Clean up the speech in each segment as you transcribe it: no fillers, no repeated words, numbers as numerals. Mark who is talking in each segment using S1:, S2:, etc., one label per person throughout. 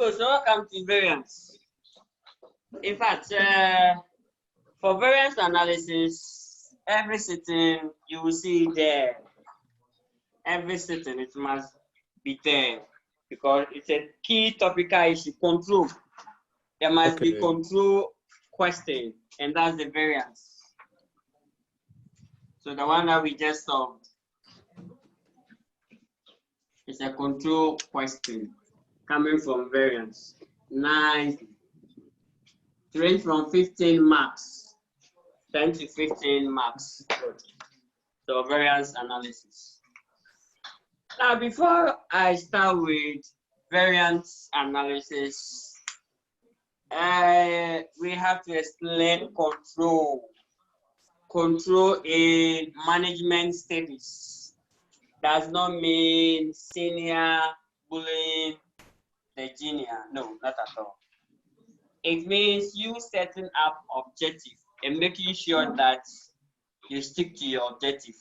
S1: So welcome to variance. In fact, for variance analysis, every sitting you will see there. Every sitting it must be there because it's a key topical issue. Control. There must be control question, and that's the variance. So the one that we just solved is a control question coming from variance. Nice. Range from 15 marks, 10 to 15 marks. Good. So variance analysis. Now, before I start with variance analysis, we have to explain control. Control in management studies does not mean senior bullying the junior. No, not at all. It means you setting up objective and making sure that you stick to your objective.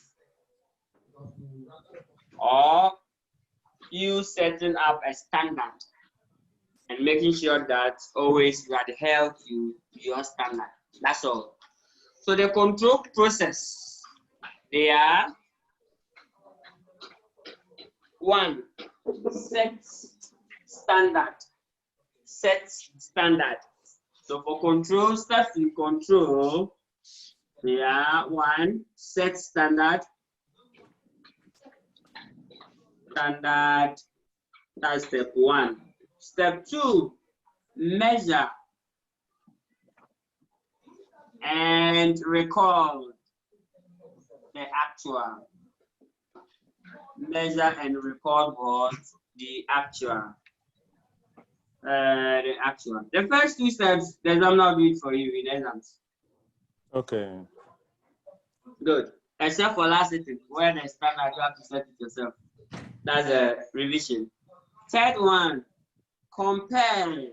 S1: Or you setting up a standard and making sure that always you adhere to your standard. That's all. So the control process, they are: 1, set standard. Set standard. So for control, steps in control, they are: 1, set standard. Standard, that's step 1. Step 2, measure and record the actual. Measure and record what? The actual. The first 2 steps, the examiner will do it for you in exams.
S2: Okay.
S1: Good. Except for last sitting, where the standard you have to set it yourself. That's a revision. Third one, compare.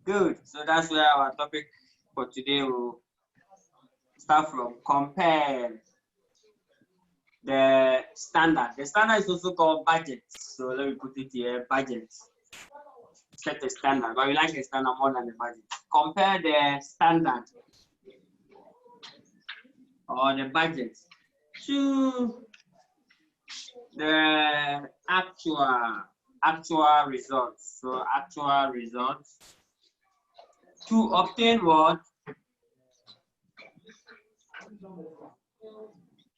S1: Good. So that's where our topic for today will start from. Compare the standard. The standard is also called budget. So let me put it here, budget. Set a standard, but we like a standard more than the budget. Compare the standard or the budget to the actual results. So actual results to obtain what?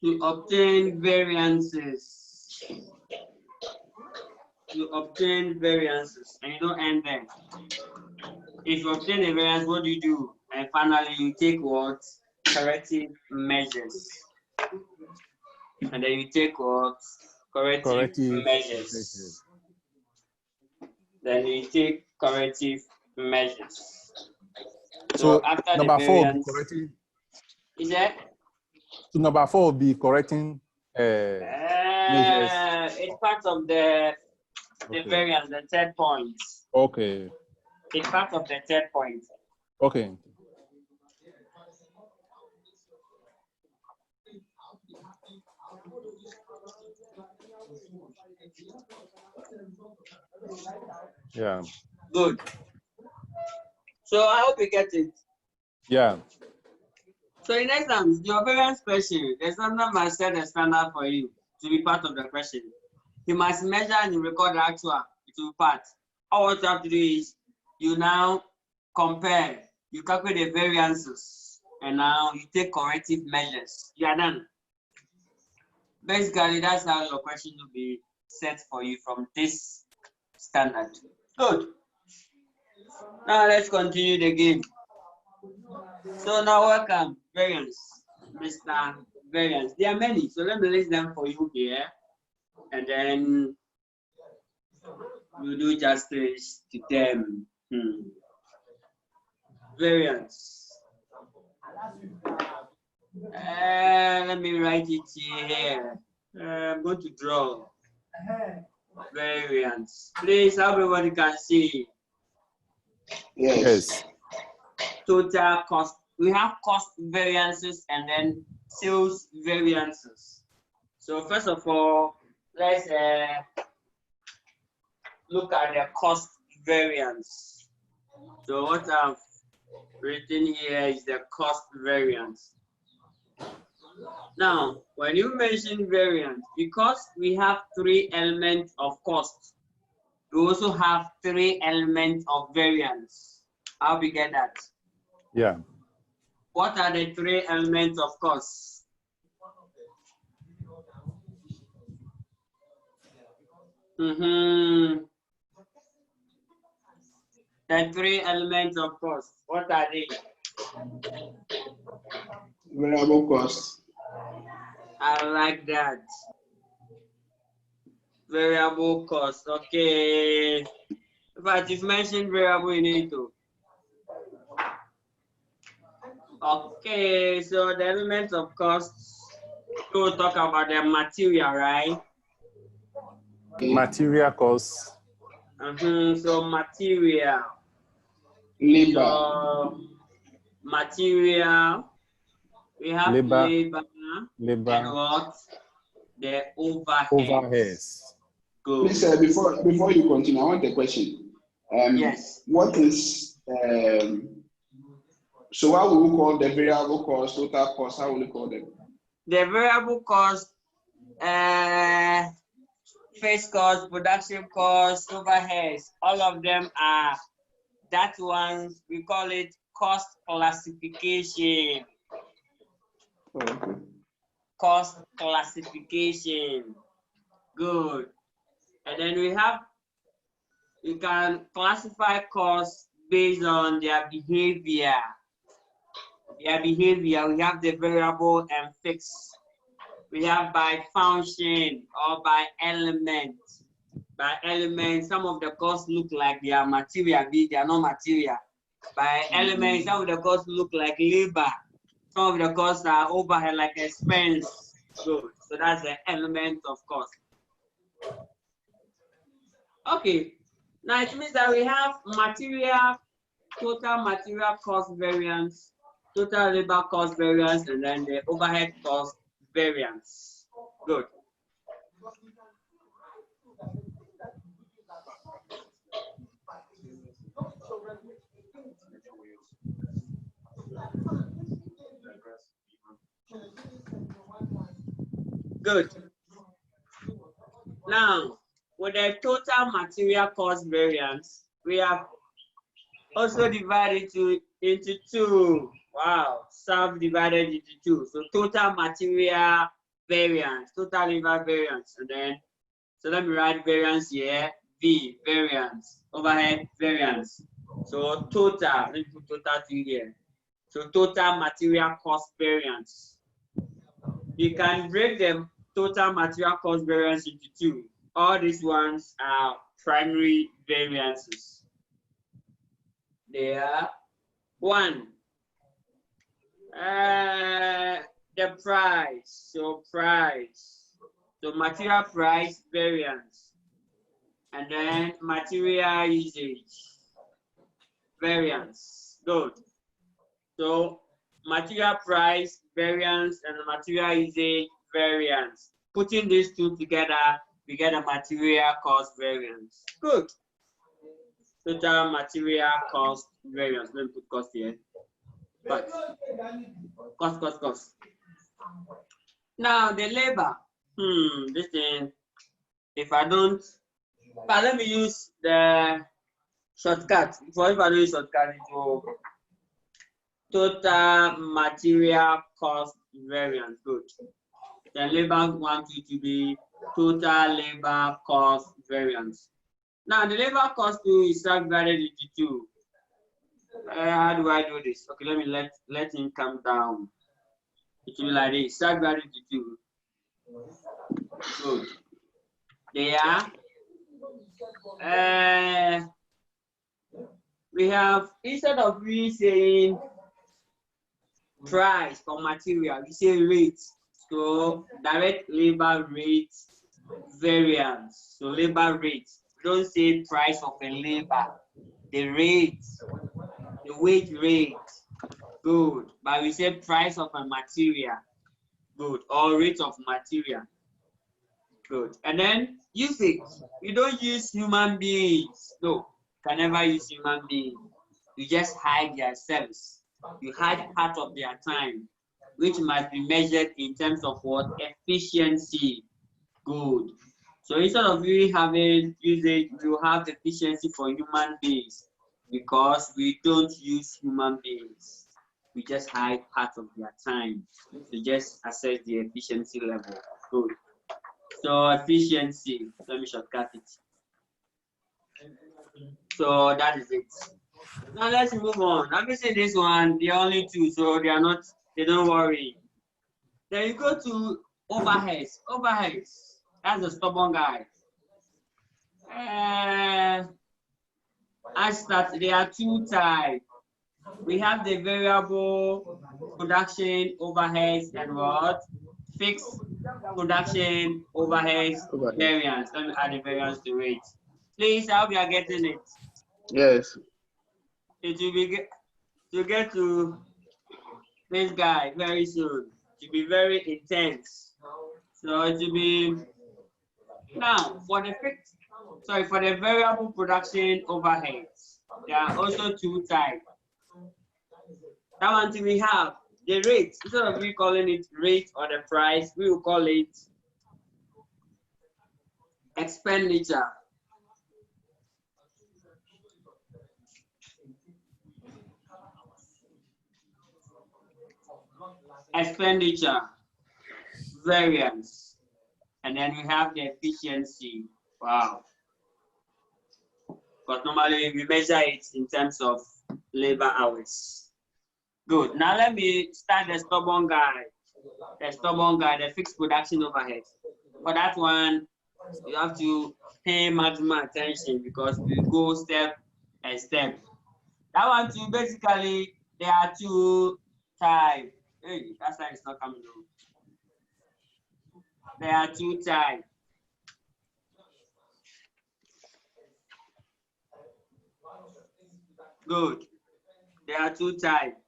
S1: To obtain variances. To obtain variances, and you don't end there. If you obtain a variance, what do? And finally, you take what? Corrective measures. And then you take what? Corrective measures. Then you take corrective measures. So after
S2: number
S1: the
S2: 4
S1: variance,
S2: correcting.
S1: Is that?
S2: So number 4 will be correcting measures.
S1: It's part of the variance, the third point.
S2: Okay.
S1: It's part of the third point.
S2: Okay. Yeah.
S1: Good. So I hope you get it.
S2: Yeah.
S1: So in exams, your variance question, the examiner must set a standard for you to be part of the question. You must measure and record the actual to be part. All what you have to do is you now compare, you calculate the variances, and now you take corrective measures. You are done. Basically, that's how your question will be set for you from this standard. Good. Now let's continue the game. So now welcome, variance, Mr. Variance. There are many, so let me list them for you here, and then we'll do justice to them. Variance. Let me write it here. I'm going to draw variance. Please, everybody can see.
S2: Yes.
S1: Total cost. We have cost variances and then sales variances. So first of all, let's look at the cost variance. So what I've written here is the cost variance. Now, when you mention variance, because we have 3 elements of cost, we also have 3 elements of variance. How we get that?
S2: Yeah.
S1: What are the 3 elements of cost? The 3 elements of cost, what are they?
S3: Variable cost.
S1: I like that. Variable cost, okay. But you've mentioned variable in it too. Okay, so the elements of costs, we'll talk about the material, right?
S2: Material costs.
S1: So material.
S3: Labor.
S1: So material, we have labor and what? The overheads.
S2: Overheads.
S1: Good.
S3: Please, before you continue, I want a question.
S1: Yes.
S3: What is so what will we call the variable cost, total cost? How will we call them?
S1: The variable cost, fixed cost, production cost, overheads, all of them are that one, we call it cost classification.
S3: Okay.
S1: Cost classification. Good. And then you can classify costs based on their behavior. We have the variable and fixed. We have by function or by element. By element, some of the costs look like they are material, they are not material. By element, some of the costs look like labor. Some of the costs are overhead, like expense. Good. So that's the element of cost. Okay. Now it means that we have material, total material cost variance, total labor cost variance, and then the overhead cost variance. Good. Good. Now, with the total material cost variance, we have also divided into 2. Wow, subdivided into 2. So total material variance, total labor variance, and then so let me write variance here. V, variance, overhead variance. So total, let me put total to here. So total material cost variance. You can break the total material cost variance into 2. All these ones are primary variances. They are 1. The price. So price. So material price variance. And then material usage variance. Good. So material price variance and material usage variance. Putting these 2 together, we get a material cost variance. Good. Total material cost variance. Let me put cost here. Cost. Now the labor. This thing. Let me use the shortcut. If I don't use shortcut, it will total material cost variance. Good. Then labor want it to be total labor cost variance. Now the labor cost is subdivided into 2. How do I do this? Okay, let me let him come down. It will be like this. Subdivided into 2. Good. There. We have, instead of we saying price for material, we say rate. So direct labor rate variance. So labor rate. We don't say price of a labor. The rate, the wage rate. Good. But we say price of a material. Good. Or rate of material. Good. And then use it. You don't use human beings. No, you can never use human beings. You just hide their service. You hide part of their time, which must be measured in terms of what? Efficiency. Good. So instead of you having usage, you have efficiency for human beings because we don't use human beings. We just hide part of their time to just assess the efficiency level. Good. So efficiency, let me shortcut it. So that is it. Now let's move on. Obviously this one, the only two, so they don't worry. Then you go to overheads. Overheads, that's the stubborn guy. As that there are two types. We have the variable production overheads and what? Fixed production overheads variance. Let me add the variance to it. Please, I hope you are getting it.
S3: Yes.
S1: It will be to get to this guy very soon. It will be very intense. So it will be now for the variable production overheads. There are also two types. That one thing we have the rate. Instead of we calling it rate or the price, we will call it expenditure. Expenditure, variance, and then we have the efficiency. Wow. But normally we measure it in terms of labor hours. Good. Now let me start the stubborn guy. The fixed production overhead. For that one, you have to pay maximum attention because we go step by step. That one too, basically, there are two types. Hey, that side is not coming on. There are two types. Good. There are two types.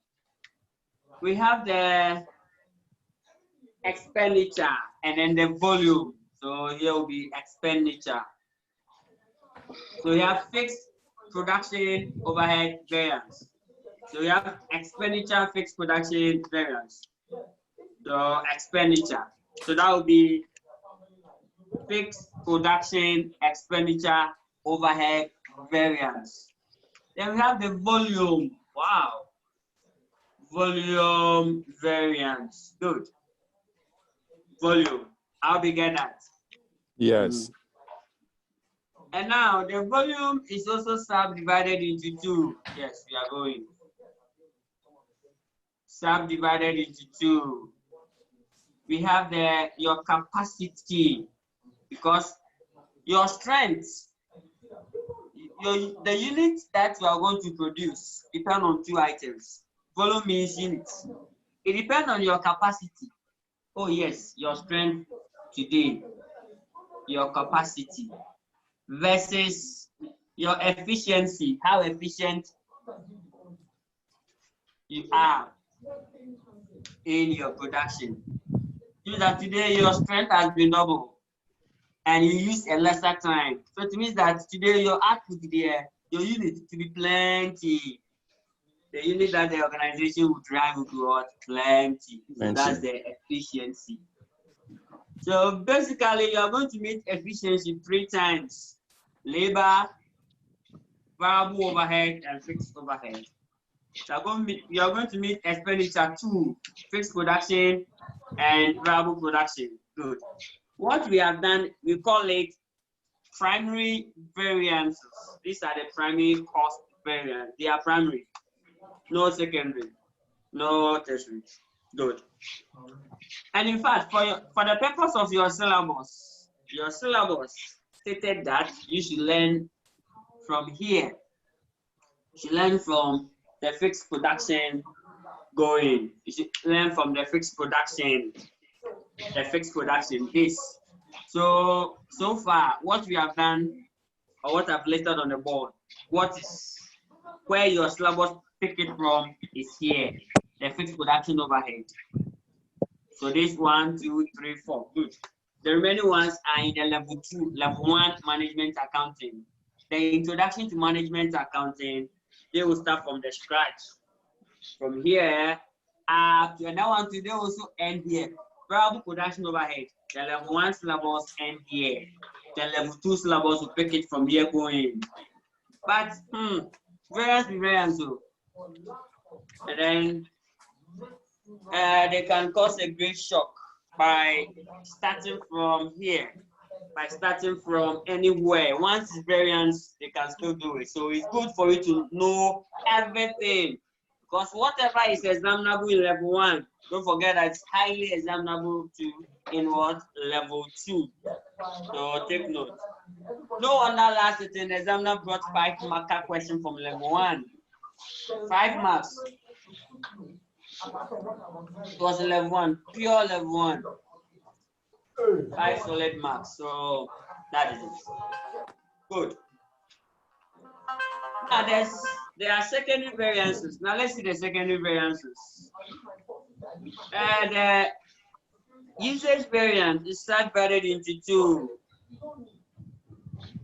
S1: We have the expenditure and then the volume. So here will be expenditure. So we have fixed production overhead variance. So we have expenditure, fixed production variance. So expenditure. So that will be fixed production expenditure overhead variance. Then we have the volume. Wow. Volume variance. Good. Volume. How we get that?
S2: Yes.
S1: And now the volume is also subdivided into two. Yes, we are going. Subdivided into two. We have your capacity because your strength, the unit that you are going to produce depend on two items. Volume means units. It depends on your capacity. Oh yes, your strength today, your capacity versus your efficiency, how efficient you are in your production. Means that today your strength has been doubled and you use a lesser time. So it means that today your output there, your unit to be plenty. The unit that the organization would drive would be what? Plenty. So that's the efficiency. So basically you are going to meet efficiency 3 times. Labor, variable overhead, and fixed overhead. So you are going to meet expenditure 2, fixed production and variable production. Good. What we have done, we call it primary variances. These are the primary cost variance. They are primary, no secondary, no tertiary. Good. And in fact, for the purpose of your syllabus stated that you should learn from here. You should learn from the fixed production going. You should learn from the fixed production. This. So far, what we have done, or what I've listed on the board, where your syllabus pick it from is here, the fixed production overhead. So this 1, 2, 3, 4. Good. The remaining ones are in the level 2, level 1 management accounting. The introduction to management accounting, they will start from the scratch. From here up to that one, they also end here. Variable production overhead. The level 1 syllabus end here. The level 2 syllabus will pick it from here going. But variance. And then they can cause a great shock by starting from here, by starting from anywhere. Once it's variance, they can still do it. So it's good for you to know everything, because whatever is examinable in level 1, don't forget that it's highly examinable too in what? Level 2. So take note. No wonder last sitting, the examiner brought 5 marker question from level 1. 5 marks. It was level 1, pure level 1. 5 solid marks. So that is it. Good. Now there are secondary variances. Now let's see the secondary variances. The usage variance is subdivided into 2.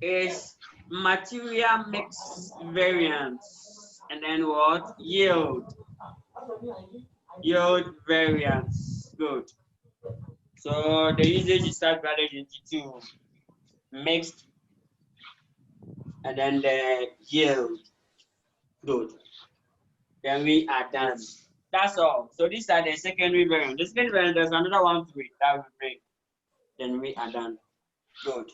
S1: Is material mix variance, and then what? Yield variance. Good. So the usage is subdivided into 2. Mixed, and then the yield. Good. Then we are done. That's all. So these are the secondary variants. The secondary variant, there's another one to it that we bring. Then we are done. Good.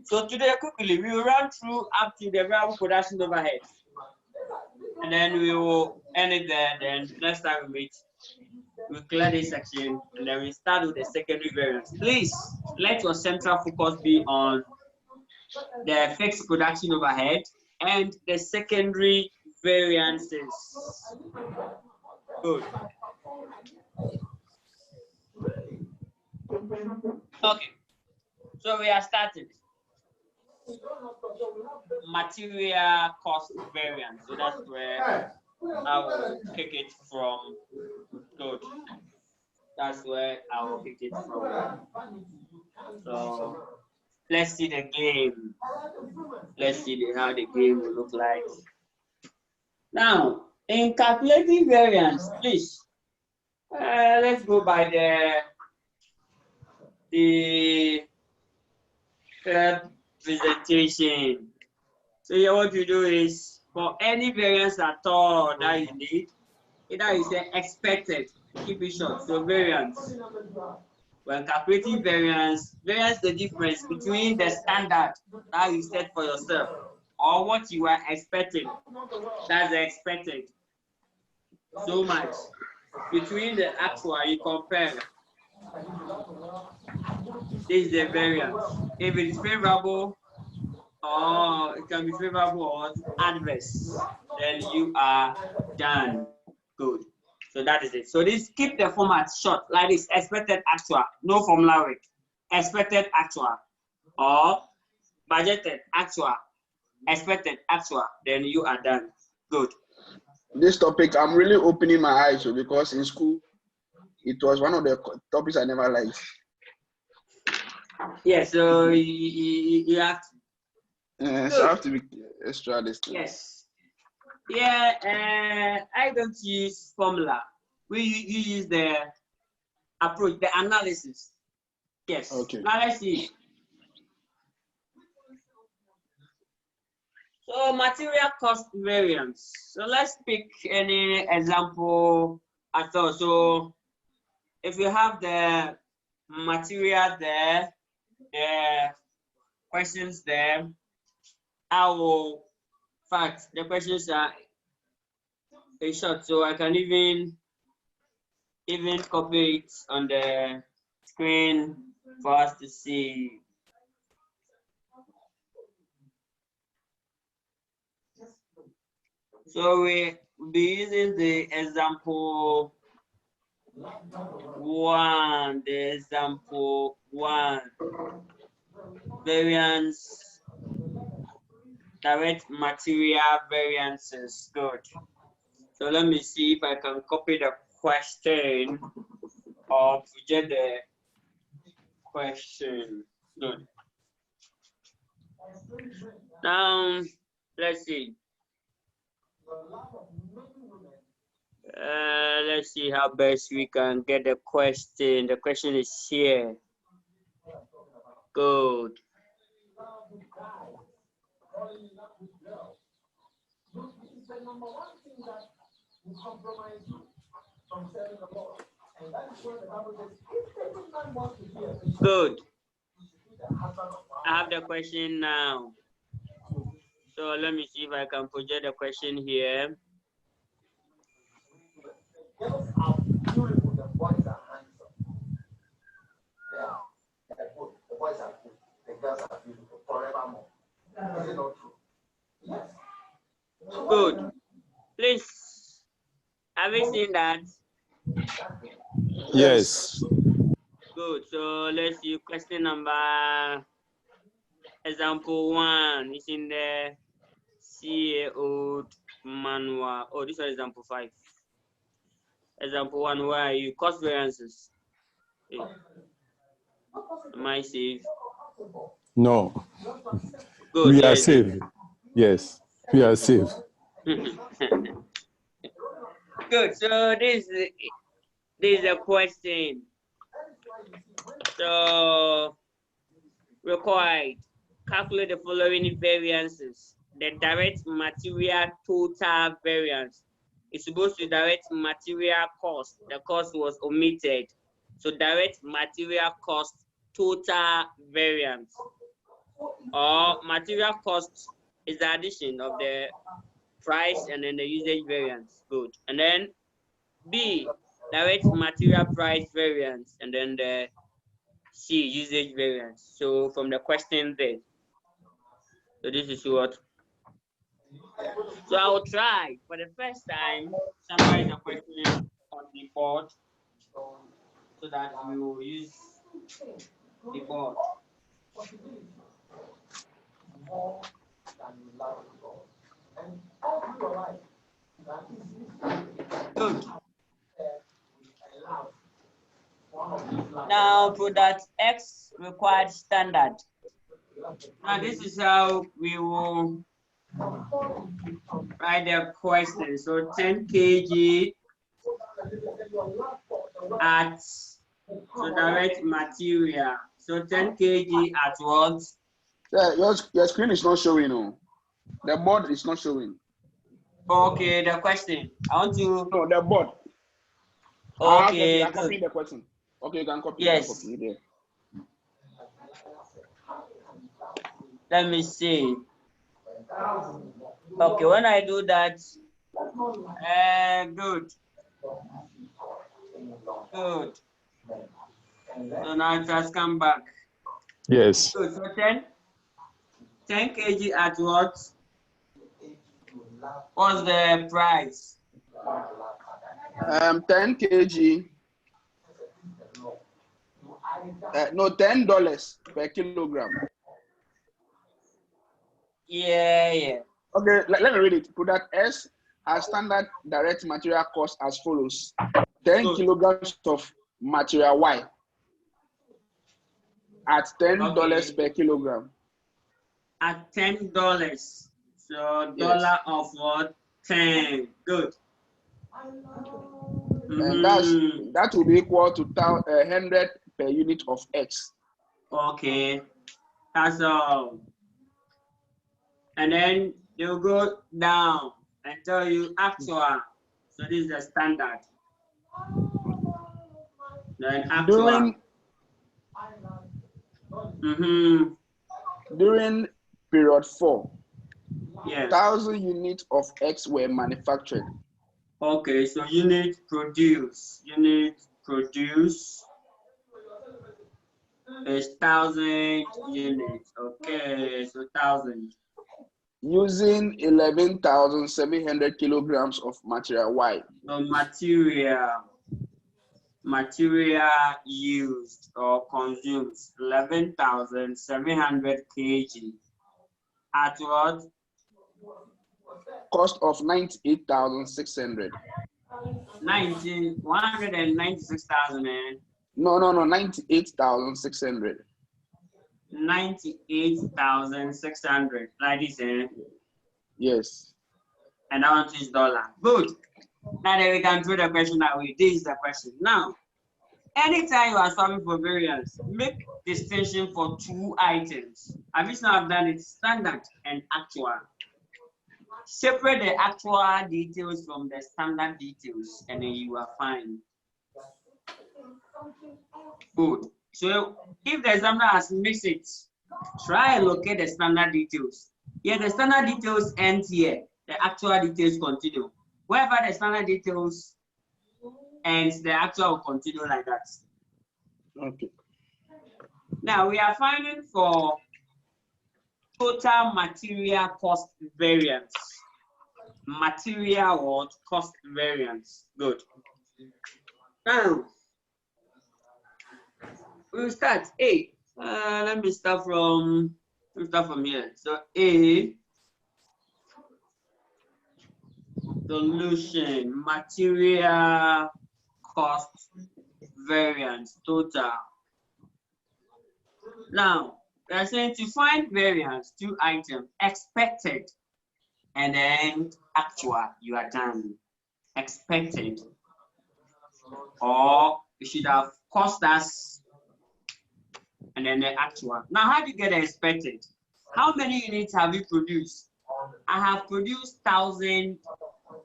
S1: So today, quickly, we will run through up to the variable production overhead. And then we will end it there. Then next time we meet, we'll clear this section. And then we start with the secondary variants. Please let your central focus be on the fixed production overhead and the secondary variances. Good. Okay. So we are starting. Material cost variance. So that's where I will pick it from. Good. That's where I will pick it from. So let's see the game. Let's see how the game will look like. Now, in calculating variance, please, let's go by the presentation. So here what you do is, for any variance at all that you need, either you say expected, keep it short, so variance. When calculating variance is the difference between the standard that you set for yourself or what you are expecting. That's the expected. So much. Between the actual, you compare. This is the variance. If it is favorable, or it can be favorable or adverse, then you are done. Good. So that is it. So this, keep the format short like this: expected actual, no formula work. Expected actual or budgeted actual, expected actual, then you are done. Good.
S3: This topic, I'm really opening my eyes because in school, it was one of the topics I never liked.
S1: Yeah, so you have to.
S3: So I have to be extra this thing.
S1: Yes. Yeah, I don't use formula. You use the approach, the analysis. Yes.
S3: Okay.
S1: Now let's see. So material cost variance. So let's pick any example at all. So if you have the material there, the questions there, I will fact the questions are in short, so I can even copy it on the screen for us to see. So we will be using the example 1, variance, direct material variances. Good. So let me see if I can copy the question or project the question. Good. Now, let's see. Let's see how best we can get the question. The question is here. Good. Good. I have the question now. So let me see if I can project the question here. Good. Please, have you seen that?
S2: Yes.
S1: Good. So let's see question number, example 1 is in the CAO manual. Oh, this is example 5. Example 1, where are you? Cost variances. Hey. Am I safe?
S2: No.
S1: Good.
S2: We are safe. Yes, we are safe.
S1: Good. So this is a question. So required, calculate the following variances. The direct material total variance is supposed to direct material cost. The cost was omitted. So direct material cost total variance, or material cost is the addition of the price and then the usage variance. Good. And then B, direct material price variance, and then the C, usage variance. So from the question there. So this is what. So I will try for the first time summarize the question on the board so that we will use the board. Good. Now product X required standard. Now this is how we will write the question. So 10 kg at so direct material. So 10 kg at what?
S3: Yeah, your screen is not showing. No, the board is not showing.
S1: Okay, the question. I want to.
S3: No, the board.
S1: Okay,
S3: I'm copying the question. Okay, you can copy.
S1: Yes.
S3: You can copy it
S1: there. Let me see. Okay, when I do that, good. Good. So now it has come back.
S2: Yes.
S1: Good. So 10 kg at what? What's the price?
S3: 10 kg. No, $10 per kilogram.
S1: Yeah.
S3: Okay, let me read it. Product S has standard direct material cost as follows: 10 kilograms of material Y at $10 per kilogram.
S1: At $10. So dollar of what? 10. Good.
S3: And that will be equal to 100 per unit of X.
S1: Okay, that's all. And then they'll go down and tell you actual. So this is the standard. Then actual.
S3: During period 4,
S1: yes,
S3: 1,000 units of X were manufactured.
S1: Okay, so unit produce is 1,000 units. Okay, so 1,000.
S3: Using 11,700 kilograms of material Y.
S1: So material used or consumed 11,700 kg at what?
S3: Cost of 98,600.
S1: 196,000.
S3: No, 98,600.
S1: 98,600. Like this, eh?
S3: Yes.
S1: And that one is dollar. Good. Now that we can throw the question away. This is the question. Now, anytime you are solving for variance, make distinction for two items. Have you now done it? Standard and actual. Separate the actual details from the standard details, and then you are fine. Good. So if the examiner has mixed it, try and locate the standard details. Here, the standard details end here. The actual details continue. Wherever the standard details ends, the actual will continue like that.
S3: Okay.
S1: Now we are finding for total material cost variance. Material what? Cost variance. Good. Now we'll start A. Let me start from here. So A, solution, material cost variance total. Now we are saying to find variance, two items, expected and then actual. You are done. Expected, or it should have cost us, and then the actual. Now, how do you get the expected? How many units have you produced? I have produced 1,000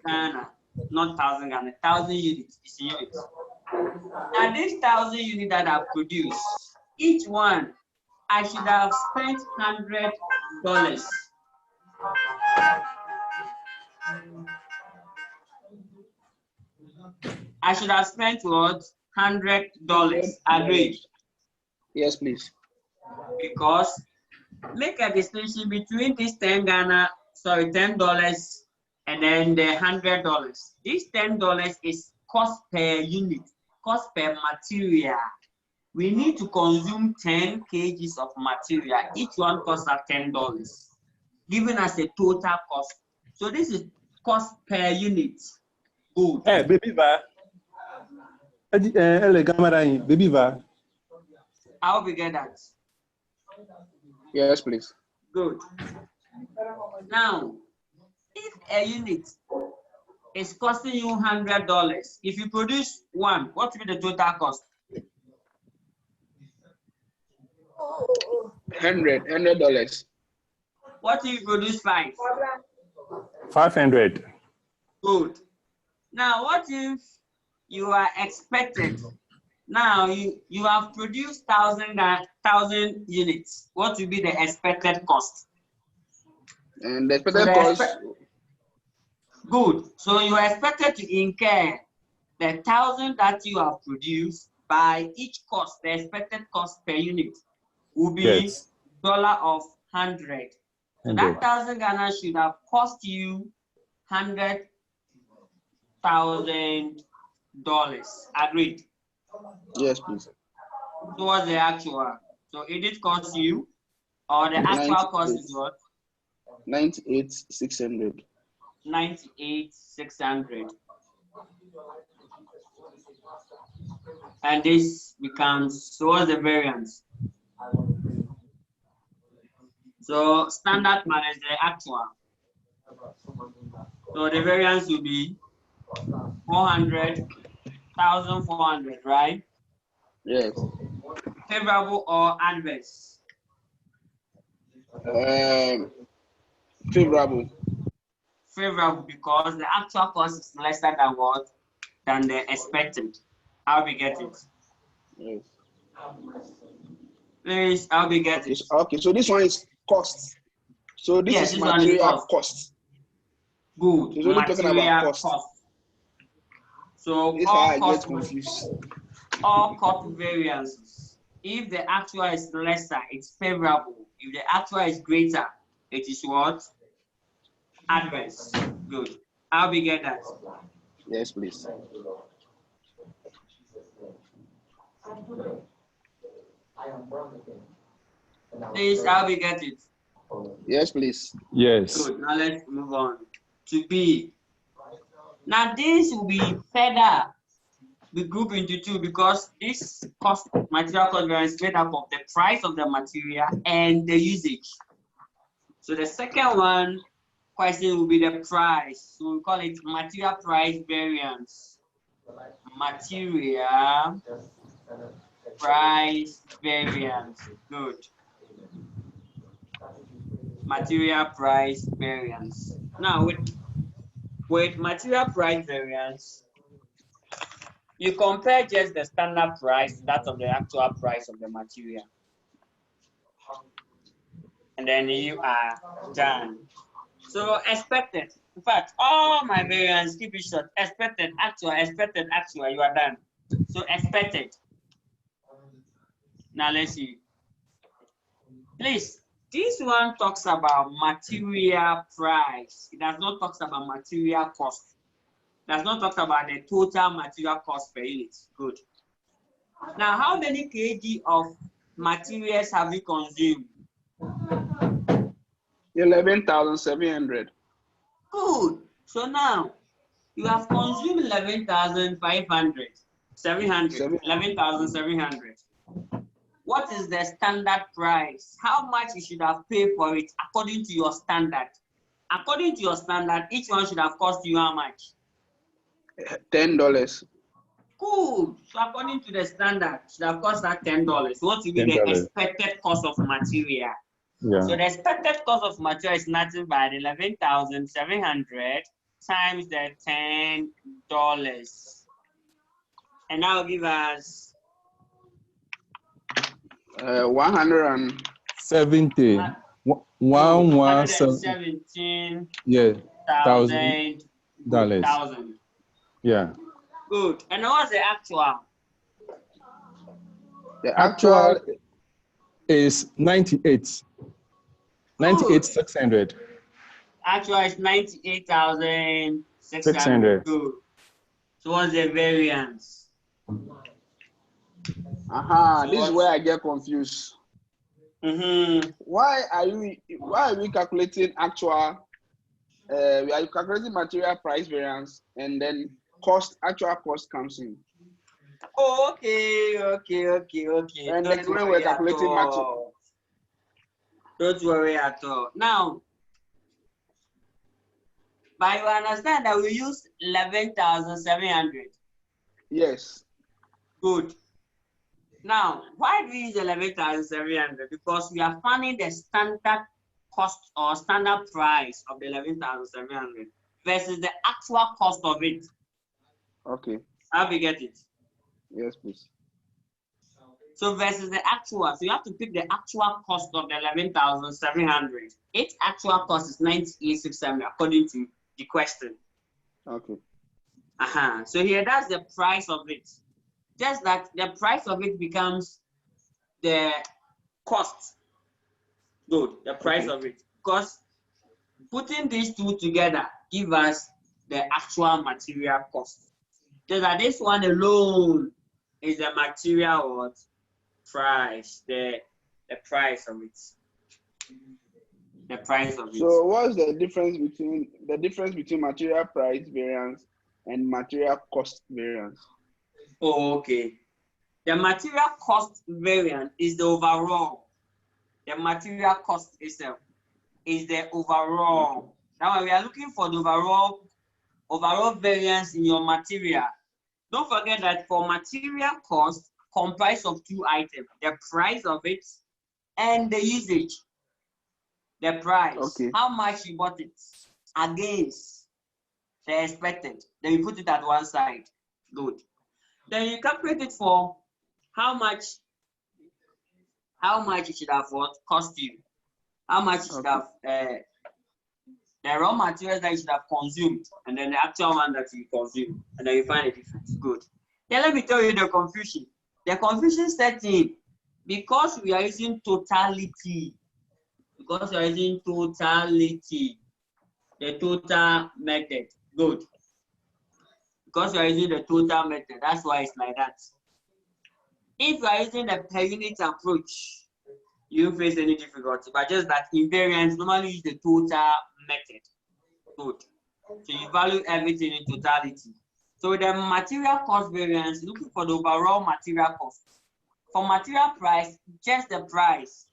S1: Ghana, not 1,000 Ghana, 1,000 units. It's units. Now, this 1,000 units that I've produced, each one, I should have spent $100. I should have spent what? $100. Agreed?
S3: Yes, please.
S1: Because make a distinction between this $10 and then the $100. This $10 is cost per unit, cost per material. We need to consume 10 kgs of material. Each one costs us $10, giving us a total cost. So this is cost per unit. Good.
S2: Eh, baby va. Baby va.
S1: I hope you get that.
S3: Yes, please.
S1: Good. Now, if a unit is costing you $100, if you produce one, what will be the total cost?
S3: $100.
S1: What if you produce 5?
S2: 500.
S1: Good. Now, what if you are expected? Now you have produced 1,000 units. What will be the expected cost?
S3: And the expected cost.
S1: Good. So you are expected to incur the 1,000 that you have produced. By each cost, the expected cost per unit will be
S2: Yes.
S1: $100. So that 1,000 Ghana should have cost you $100,000. Agreed?
S3: Yes, please.
S1: So what's the actual? So it did cost you, or the actual cost is what?
S3: 98,600.
S1: 98,600. And this becomes, so what's the variance? So standard minus the actual. So the variance will be 1,400, right?
S3: Yes.
S1: Favorable or adverse?
S3: Favorable.
S1: Favorable, because the actual cost is lesser than what? Than the expected. How we get it?
S3: Yes.
S1: Please, how we get it?
S3: Okay, so this one is cost. So this is material cost.
S1: Good.
S3: He's only talking about cost.
S1: So
S3: this is how I get confused.
S1: All cost variances. If the actual is lesser, it's favorable. If the actual is greater, it is what? Adverse. Good. How we get that?
S3: Yes, please.
S1: Please, how we get it?
S3: Yes, please.
S2: Yes.
S1: Good. Now let's move on to B. Now this will be further be grouped into two because this material cost variance is made up of the price of the material and the usage. So the second one question will be the price. So we call it material price variance. Material price variance. Good. Material price variance. Now with material price variance, you compare just the standard price to that of the actual price of the material. And then you are done. So expected. In fact, all my variance, keep it short. Expected, actual, you are done. So expected. Now let's see. Please, this one talks about material price. It does not talk about material cost. It does not talk about the total material cost per unit. Good. Now, how many kg of materials have we consumed?
S3: 11,700.
S1: Good. So now, you have consumed 11,500. 11,700. What is the standard price? How much you should have paid for it according to your standard? According to your standard, each one should have cost you how much?
S3: $10.
S1: Good. So according to the standard, it should have cost that $10. What will be the expected cost of material?
S2: Yeah.
S1: So the expected cost of material is nothing but 11,700 times the $10. And that will give us
S3: 170.
S1: 117.
S2: Yeah.
S1: $1,000.
S2: Yeah.
S1: Good. And what's the actual?
S3: The actual
S2: is 98. 98,600.
S1: Actual is 98,600. Good. So what's the variance?
S3: This is where I get confused. Why are we calculating actual? We are calculating material price variance, and then actual cost comes in.
S1: Oh, okay.
S3: And then when we're calculating material.
S1: Don't worry at all. Now, but you understand that we use 11,700.
S3: Yes.
S1: Good. Now, why do we use 11,700? Because we are finding the standard cost or standard price of the 11,700 versus the actual cost of it.
S3: Okay.
S1: How do you get it?
S3: Yes, please.
S1: So versus the actual, so you have to pick the actual cost of the 11,700. Its actual cost is 98,600 according to the question.
S3: Okay.
S1: So here, that's the price of it. Just that the price of it becomes the cost. Good, the price of it. Because putting these two together give us the actual material cost. Just that this one alone is the material price, the price of it. The price of it.
S3: So what's the difference between material price variance and material cost variance?
S1: Oh, okay. The material cost variance is the overall. The material cost itself is the overall. Now we are looking for the overall variance in your material. Don't forget that for material cost comprised of two items, the price of it and the usage. The price,
S3: okay.
S1: How much you bought it against the expected. Then you put it at one side. Good. Then you calculate it for how much it should have cost you. How much it should have the raw materials that you should have consumed, and then the actual one that you consume, and then you find a difference. Good. Then let me tell you the confusion. The confusion set in because we are using totality. Because we are using totality, the total method. Good. Because we are using the total method, that's why it's like that. If you are using the per unit approach, you don't face any difficulty. But just that in variance, normally use the total method. Good. So you value everything in totality. So the material cost variance, looking for the overall material cost. For material price, just the price.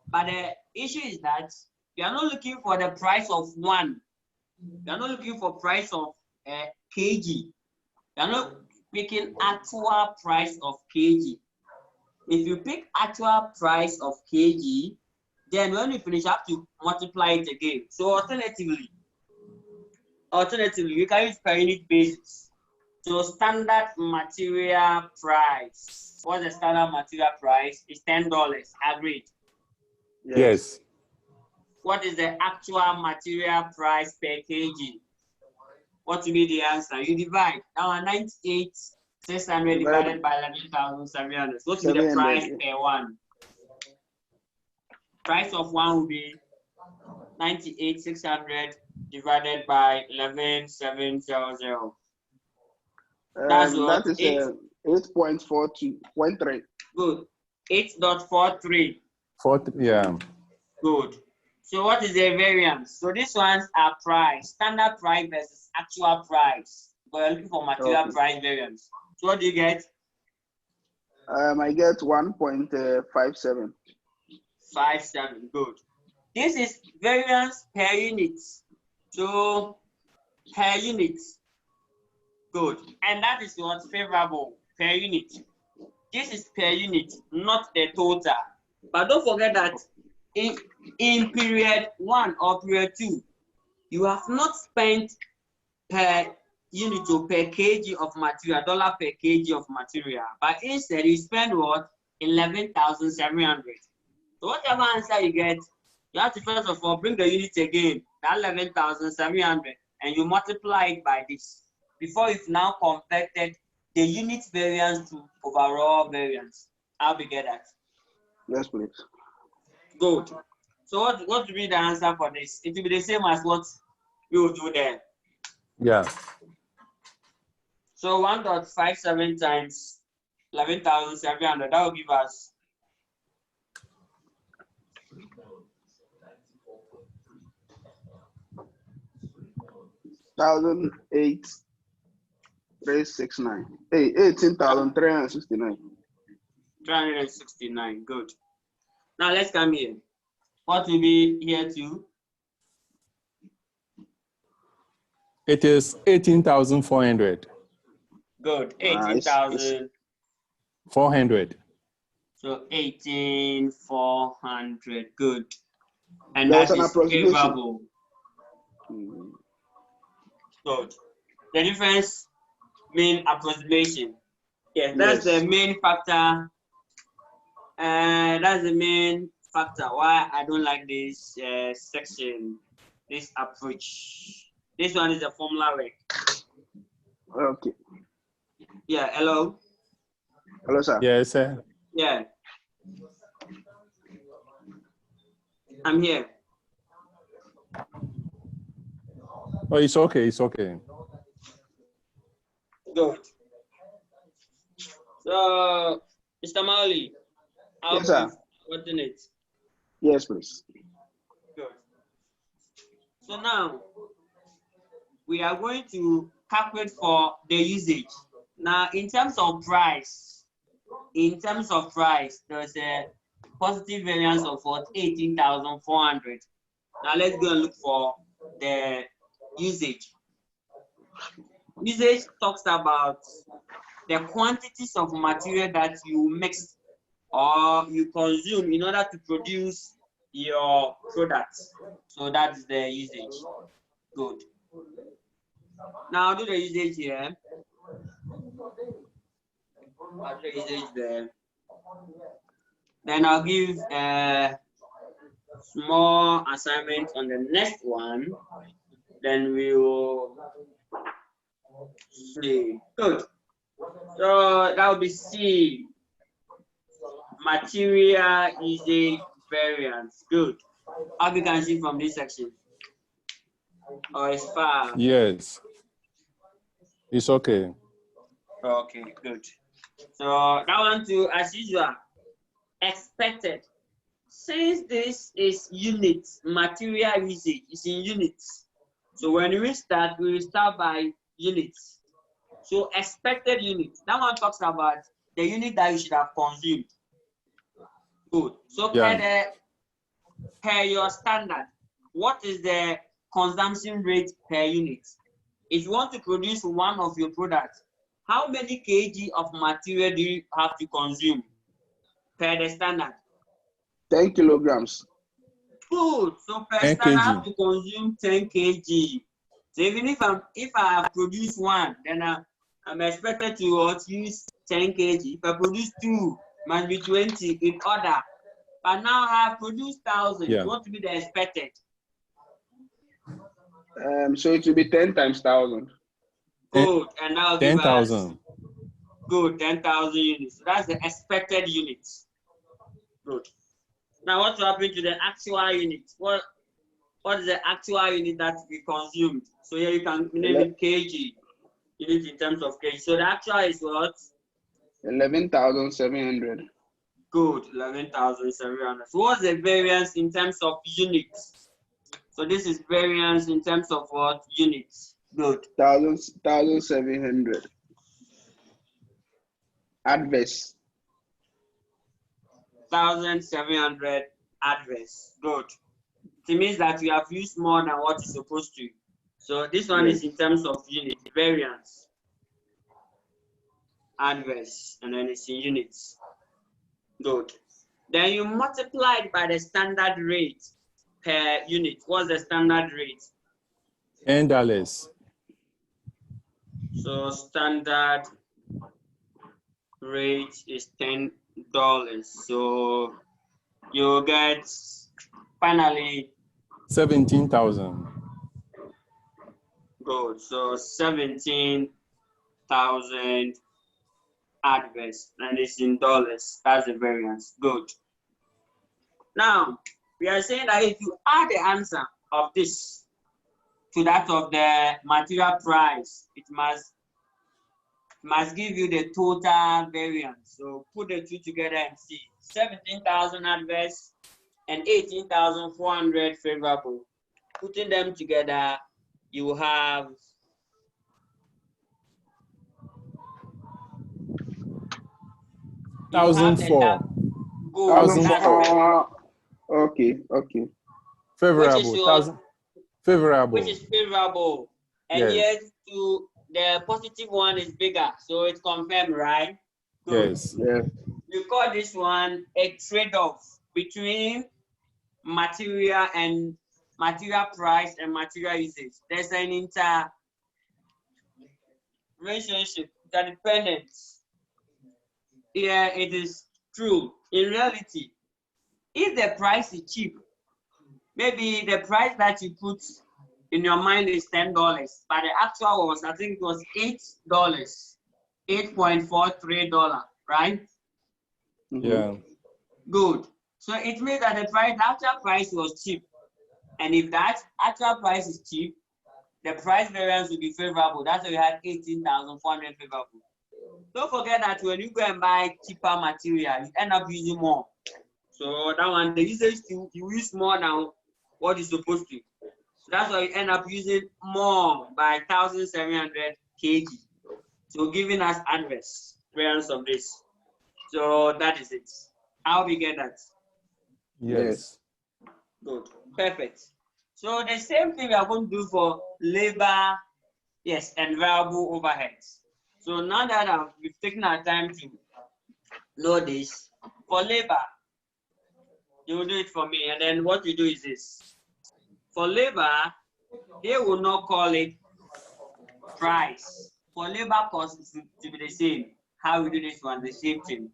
S1: But the issue is that you are not looking for the price of one. You are not looking for price of kg. You are not picking actual price of kg. If you pick actual price of kg, then when you finish, you have to multiply it again. So alternatively, you can use per unit basis. So standard material price. What's the standard material price? It's $10. Agreed.
S2: Yes.
S1: What is the actual material price per kg? What will be the answer? You divide. Now 98,600 divided by 11,700. What will be the price per one? Price of one will be 98,600 divided by 11,700. That's what?
S3: That is 8.42.3.
S1: Good. 8.43.
S2: Yeah.
S1: Good. So what is the variance? So these ones are price, standard price versus actual price. But you're looking for material price variance. So what do you get?
S3: I get 1.57.
S1: 57. Good. This is variance per unit. So per unit. Good. And that is what's favorable per unit. This is per unit, not the total. But don't forget that in period 1 or period 2, you have not spent per unit or per kg of material, dollar per kg of material, but instead you spend what? 11,700. So whatever answer you get, you have to first of all bring the unit again, that 11,700, and you multiply it by this before you've now converted the unit variance to overall variance. How we get that?
S3: Yes, please. Good.
S1: So what will be the answer for this? It will be the same as what we will do there.
S2: Yeah.
S1: So 1.57 times 11,700, that will give us
S3: 18,369. Hey, 18,369.
S1: 369. Good. Now let's come here. What will be here too?
S2: It is 18,400.
S1: Good. 18,400.
S2: 400.
S1: So 18,400. Good. And
S3: There's
S1: that
S3: an
S1: is
S3: approximation.
S1: favorable. Good. The difference mean approximation. Yes, that's the main factor. That's the main factor why I don't like this section, this approach. This one is a formula work.
S3: Okay.
S1: Yeah, hello?
S3: Hello, sir.
S2: Yes, sir.
S1: Yeah. I'm here.
S2: Oh, it's okay. It's okay.
S1: Good. So, Mr. Maoli,
S3: Yes, sir.
S1: What's in it?
S3: Yes, please.
S1: Good. So now, we are going to calculate for the usage. Now, in terms of price, there's a positive variance of what? 18,400. Now, let's go and look for the usage. Usage talks about the quantities of material that you mix or you consume in order to produce your products. So that's the usage. Good. Now I'll do the usage here. I'll do the usage there. Then I'll give a small assignment on the next one. Then we will see. Good. So that will be C. Material usage variance. Good. How you can see from this section? Or it's far?
S2: Yes. It's okay.
S1: Okay, good. So that one too, as usual, expected. Since this is units, material usage is in units. So when we will start by units. So expected unit. That one talks about the unit that you should have consumed. Good. So per your standard, what is the consumption rate per unit? If you want to produce one of your products, how many kg of material do you have to consume per the standard?
S3: 10 kilograms.
S1: Good. So per
S2: 10
S1: standard, I have
S2: kg.
S1: to consume 10 kg. So even if I have produced one, then I'm expected to use 10 kg. If I produce two, must be 20 in order. But now I have produced 1,000.
S2: Yeah.
S1: What to be the expected?
S3: So it will be 10 times 1,000.
S1: Good. And now give us
S2: 10,000.
S1: good 10,000 units. So that's the expected units. Good. Now what will happen to the actual unit? What is the actual unit that we consumed? So here you can name it kg. Unit in terms of kg. So the actual is what?
S3: 11,700.
S1: Good, 11,700. So what's the variance in terms of units? So this is variance in terms of what? Units. Good.
S3: 1,700. Adverse.
S1: 1,700 adverse. Good. It means that you have used more than what you're supposed to. So this one is in terms of unit. Variance. Adverse. And then it's in units. Good. Then you multiply it by the standard rate per unit. What's the standard rate?
S2: $10.
S1: So standard rate is $10. So you get finally
S2: 17,000.
S1: good. So 17,000 adverse, and it's in dollars. That's the variance. Good. Now we are saying that if you add the answer of this to that of the material price, it must give you the total variance. So put the two together and see 17,000 adverse and 18,400 favorable. Putting them together, you have
S2: 1,004.
S1: Good.
S2: 1,004.
S3: Okay.
S2: Favorable. Favorable.
S1: Which is favorable. And yet to the positive one is bigger. So it's confirmed, right? Good.
S2: Yes.
S3: Yeah.
S1: We call this one a trade-off between material price and material usage. There's an relationship, interdependence. Here it is true. In reality, if the price is cheap, maybe the price that you put in your mind is $10, but the actual was, I think it was $8, $8.43, right?
S2: Yeah.
S1: Good. So it means that the actual price was cheap. And if that actual price is cheap, the price variance will be favorable. That's why we had 18,400 favorable. Don't forget that when you go and buy cheaper material, you end up using more. So that one, the usage you use more than what you're supposed to. So that's why you end up using more by 1,700 kg. So giving us adverse variance of this. So that is it. How we get that?
S2: Yes.
S1: Good. Perfect. So the same thing we are going to do for labor, yes, and variable overheads. So now that we've taken our time to know this, for labor, you will do it for me. And then what you do is this. For labor, they will not call it price. For labor costs to be the same. How we do this one, the same thing.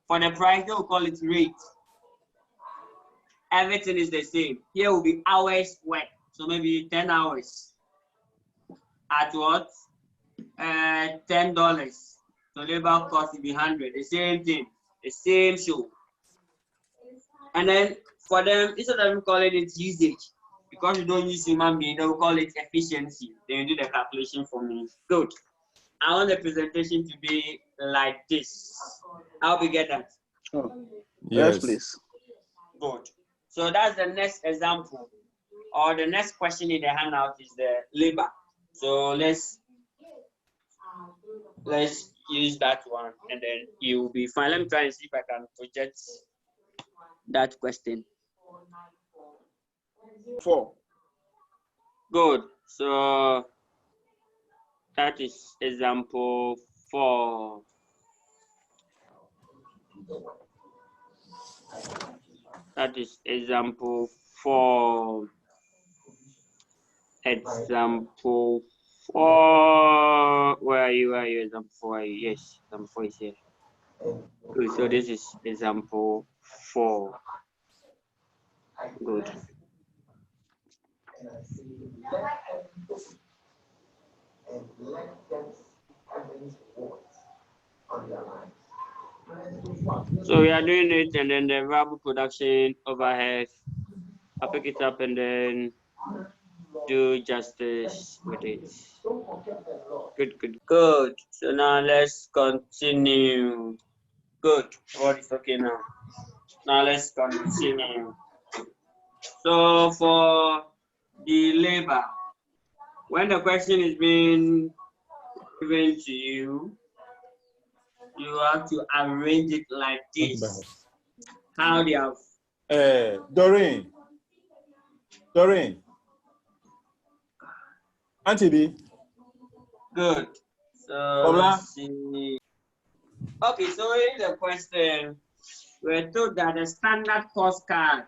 S1: For the price, they will call it rate. Everything is the same. Here will be hours work. So maybe 10 hours. At what? $10. So labor cost will be 100. The same thing. The same show. And then for them, instead of calling it usage, because you don't use human being, they will call it efficiency. Then you do the calculation for me. Good. I want the presentation to be like this. How we get that?
S3: Oh.
S2: Yes,
S3: please.
S1: Good. So that's the next example, or the next question in the handout is the labor. So let's let's use that one, and then you will be fine. Let me try and see if I can project that question.
S3: 4.
S1: Good. So that is example 4. That is example 4. Example 4. Where are you? Where are you? Example 4. Where are you? Yes, example 4 is here. Good. So this is example 4. Good. So we are doing it, and then the variable production overhead. I'll pick it up and then do justice with it. Good, good, good. So now let's continue. Good. What is okay now? Now let's continue. So for the labor, when the question is being given to you, you have to arrange it like this. How they have.
S2: Doreen. Auntie B.
S1: Good. So let's see. Okay, so in the question, we're told that the standard cost card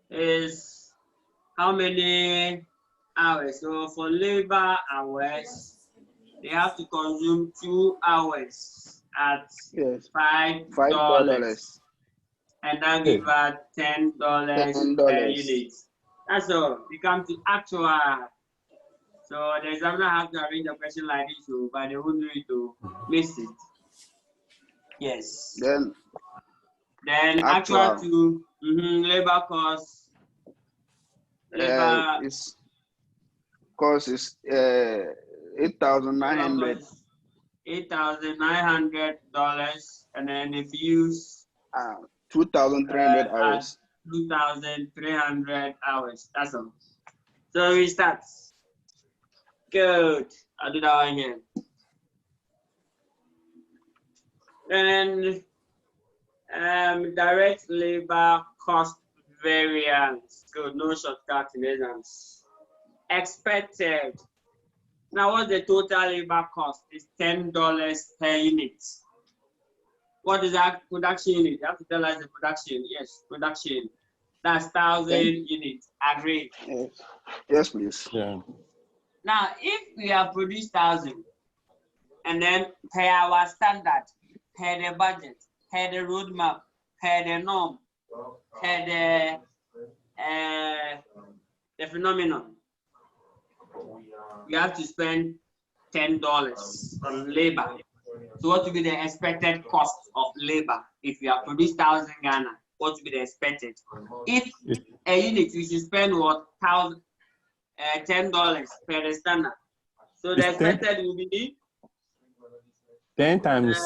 S1: is how many hours? So for labor hours, they have to consume 2 hours at $5. And that gives us $10 per unit. That's all. We come to actual. So the examiner has to arrange a question like this, but they won't do it to miss it. Yes. Then actual to labor cost. Labor
S3: cost is $8,900.
S1: $8,900, and then if you use
S3: 2,300 hours.
S1: 2,300 hours. That's all. So we start. Good. I'll do that one here. And direct labor cost variance. Good. No shortcut in exams. Expected. Now, what's the total labor cost? It's $10 per unit. What is that production unit? You have to tell us the production. Yes, production. That's 1,000 units. Agreed.
S3: Yes, please.
S2: Yeah.
S1: Now, if we have produced 1,000, and then per our standard, per the budget, per the roadmap, per the norm, per the phenomenon, we have to spend $10 on labor. So what will be the expected cost of labor if we have produced 1,000 Ghana? What will be the expected? If a unit, we should spend what $10 per the standard. So the expected will be
S2: 10 times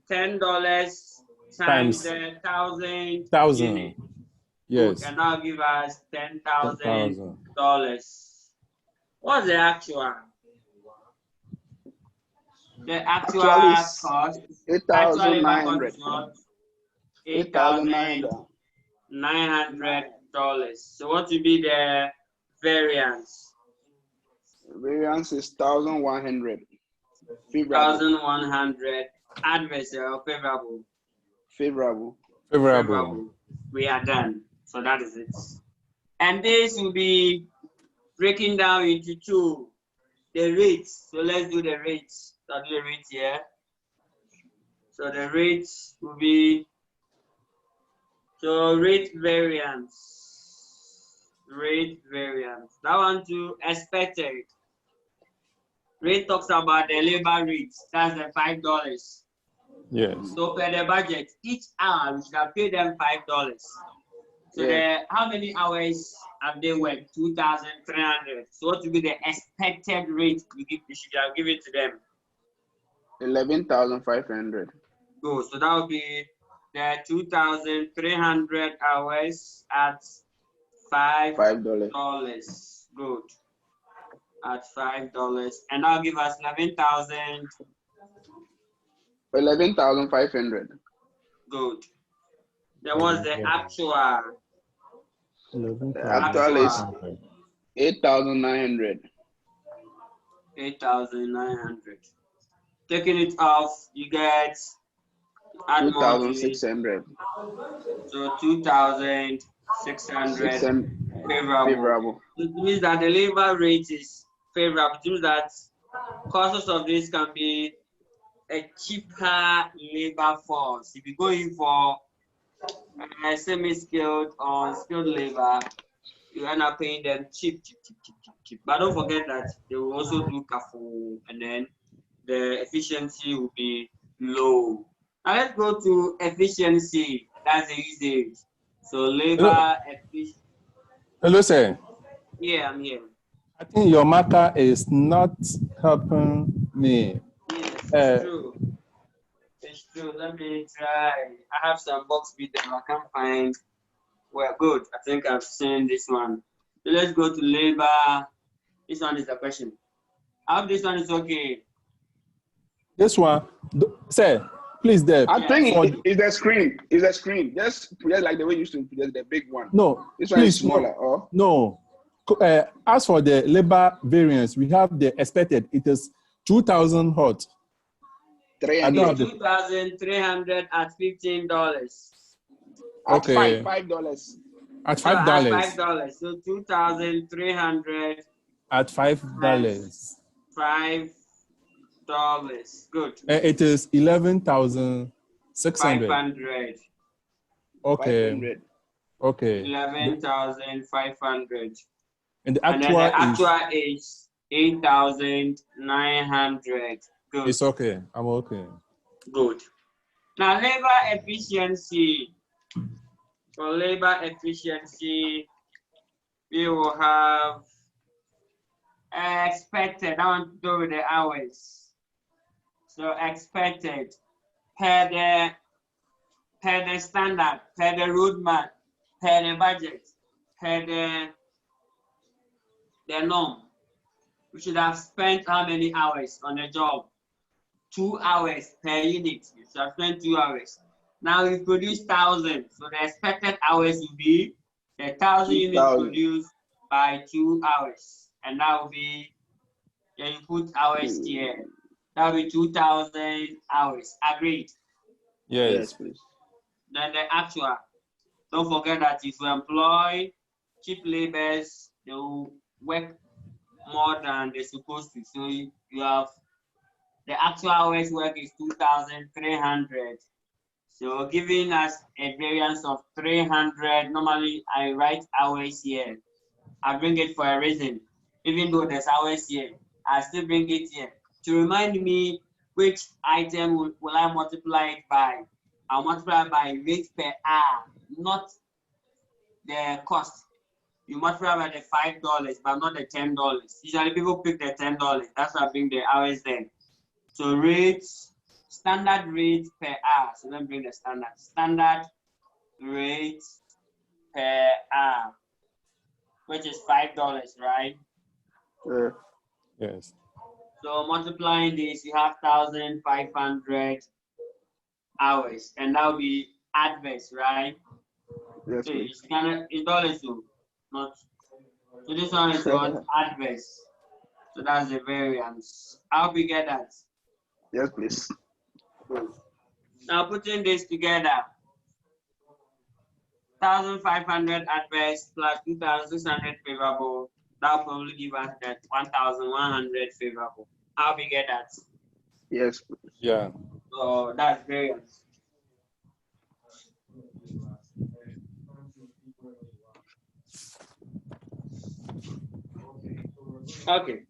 S1: $10 times the 1,000.
S2: Yes.
S1: And now give us $10,000. What's the actual? The actual cost,
S3: $8,900.
S1: $8,900. So what will be the variance?
S3: Variance is 1,100.
S1: 1,100. Adverse or favorable?
S3: Favorable.
S1: We are done. So that is it. And this will be breaking down into 2. The rates. So let's do the rates. I'll do the rates here. So the rates will be rate variance. That one too expected. Rate talks about the labor rates. That's the $5.
S2: Yes.
S1: So per the budget, each hour we should have paid them $5. So how many hours have they worked? 2,300. So what will be the expected rate we should have given to them?
S3: 11,500.
S1: Good. So that would be the 2,300 hours at $5. Good. at $5, and that'll give us 11,000.
S3: 11,500.
S1: Good. There was the actual.
S3: The actual is 8,900.
S1: 8,900. Taking it off, you get add more to it.
S3: 2,600.
S1: So 2,600 favorable. It means that the labor rate is favorable. It means that causes of this can be a cheaper labor force. If you go in for semi-skilled or skilled labor, you end up paying them cheap. But don't forget that they will also do kafo, and then the efficiency will be low. Now let's go to efficiency. That's the usage. So labor efficiency.
S2: Hello, sir.
S1: Yeah, I'm here.
S2: I think your marker is not helping me.
S1: Yes, it's true. It's true. Let me try. I have some box with them. I can't find. Well, good. I think I've seen this one. So let's go to labor. This one is the question. I hope this one is okay.
S2: This one, sir, please, there.
S3: I think it's the screen. It's the screen. Just like the way you used to project the big one.
S2: No,
S3: this one is smaller.
S2: No. As for the labor variance, we have the expected. It is 2,000 hot.
S1: 2,300 at $15.
S2: Okay.
S3: $5.
S2: At $5.
S1: At $5. So 2,300
S2: at $5.
S1: $5. Good.
S2: It is 11,600.
S1: 500.
S2: Okay.
S3: 500.
S2: Okay.
S1: 11,500.
S2: And the
S1: actual is 8,900. Good.
S2: It's okay. I'm okay.
S1: Good. Now labor efficiency. For labor efficiency, we will have expected. I want to do with the hours. So expected per the standard, per the roadmap, per the budget, per the norm. We should have spent how many hours on a job? 2 hours per unit. You should have spent 2 hours. Now we produce 1,000. So the expected hours will be the 1,000 units produced by 2 hours. And that will be, then you put hours here. That will be 2,000 hours. Agreed?
S2: Yes, please.
S1: Then the actual. Don't forget that if you employ cheap laborers, they will work more than they're supposed to. So you have the actual hours work is 2,300. So giving us a variance of 300. Normally I write hours here. I bring it for a reason. Even though there's hours here, I still bring it here to remind me which item will I multiply it by. I'll multiply by rate per hour, not the cost. You multiply by the $5, but not the $10. Usually people pick the $10. That's why I bring the hours there. So rates, standard rate per hour. So let me bring the standard rate per hour, which is $5, right?
S2: Yes.
S1: So multiplying this, you have 1,500 hours, and that will be adverse, right?
S3: Yes.
S1: So it's dollars, so not. So this one is what? Adverse. So that's the variance. I hope you get that.
S3: Yes, please.
S1: Good. Now putting this together, 1,500 adverse plus 2,600 favorable. That'll probably give us that 1,100 favorable. I hope you get that.
S3: Yes, please.
S2: Yeah.
S1: So that's variance. Okay.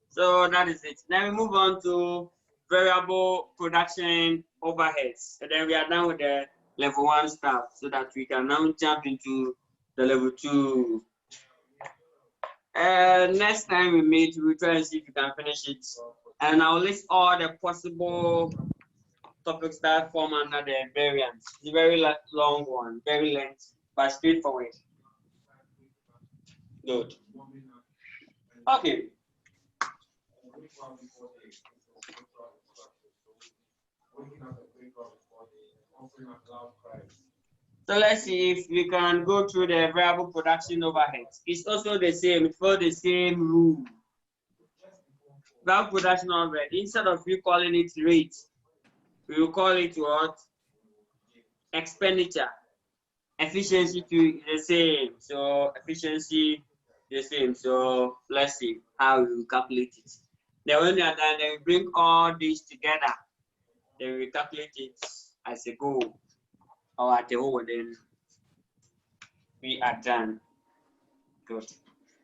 S1: So that is it. Then we move on to variable production overheads. And then we are done with the level 1 stuff so that we can now jump into the level 2. Next time we meet, we'll try and see if we can finish it. And I'll list all the possible topics that form under the variance. It's a very long one, very lengthy, but straightforward. Good. Okay. So let's see if we can go through the variable production overheads. It's also the same, for the same rule. Variable production overhead, instead of you calling it rate, we will call it what? Expenditure. Efficiency to the same. So efficiency the same. So let's see how we will calculate it. Then when we are done, then we bring all these together. Then we calculate it as a goal or at a whole. Then we are done. Good.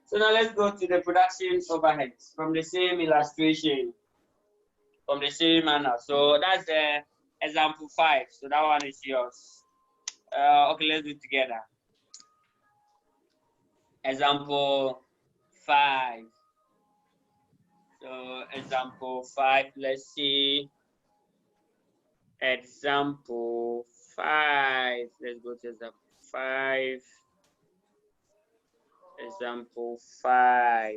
S1: So now let's go to the production overheads from the same illustration, from the same manner. So that's the example 5. So that one is yours. Okay, let's do it together. Example 5. So example 5, let's see. Example 5. Let's go to example 5. Example 5.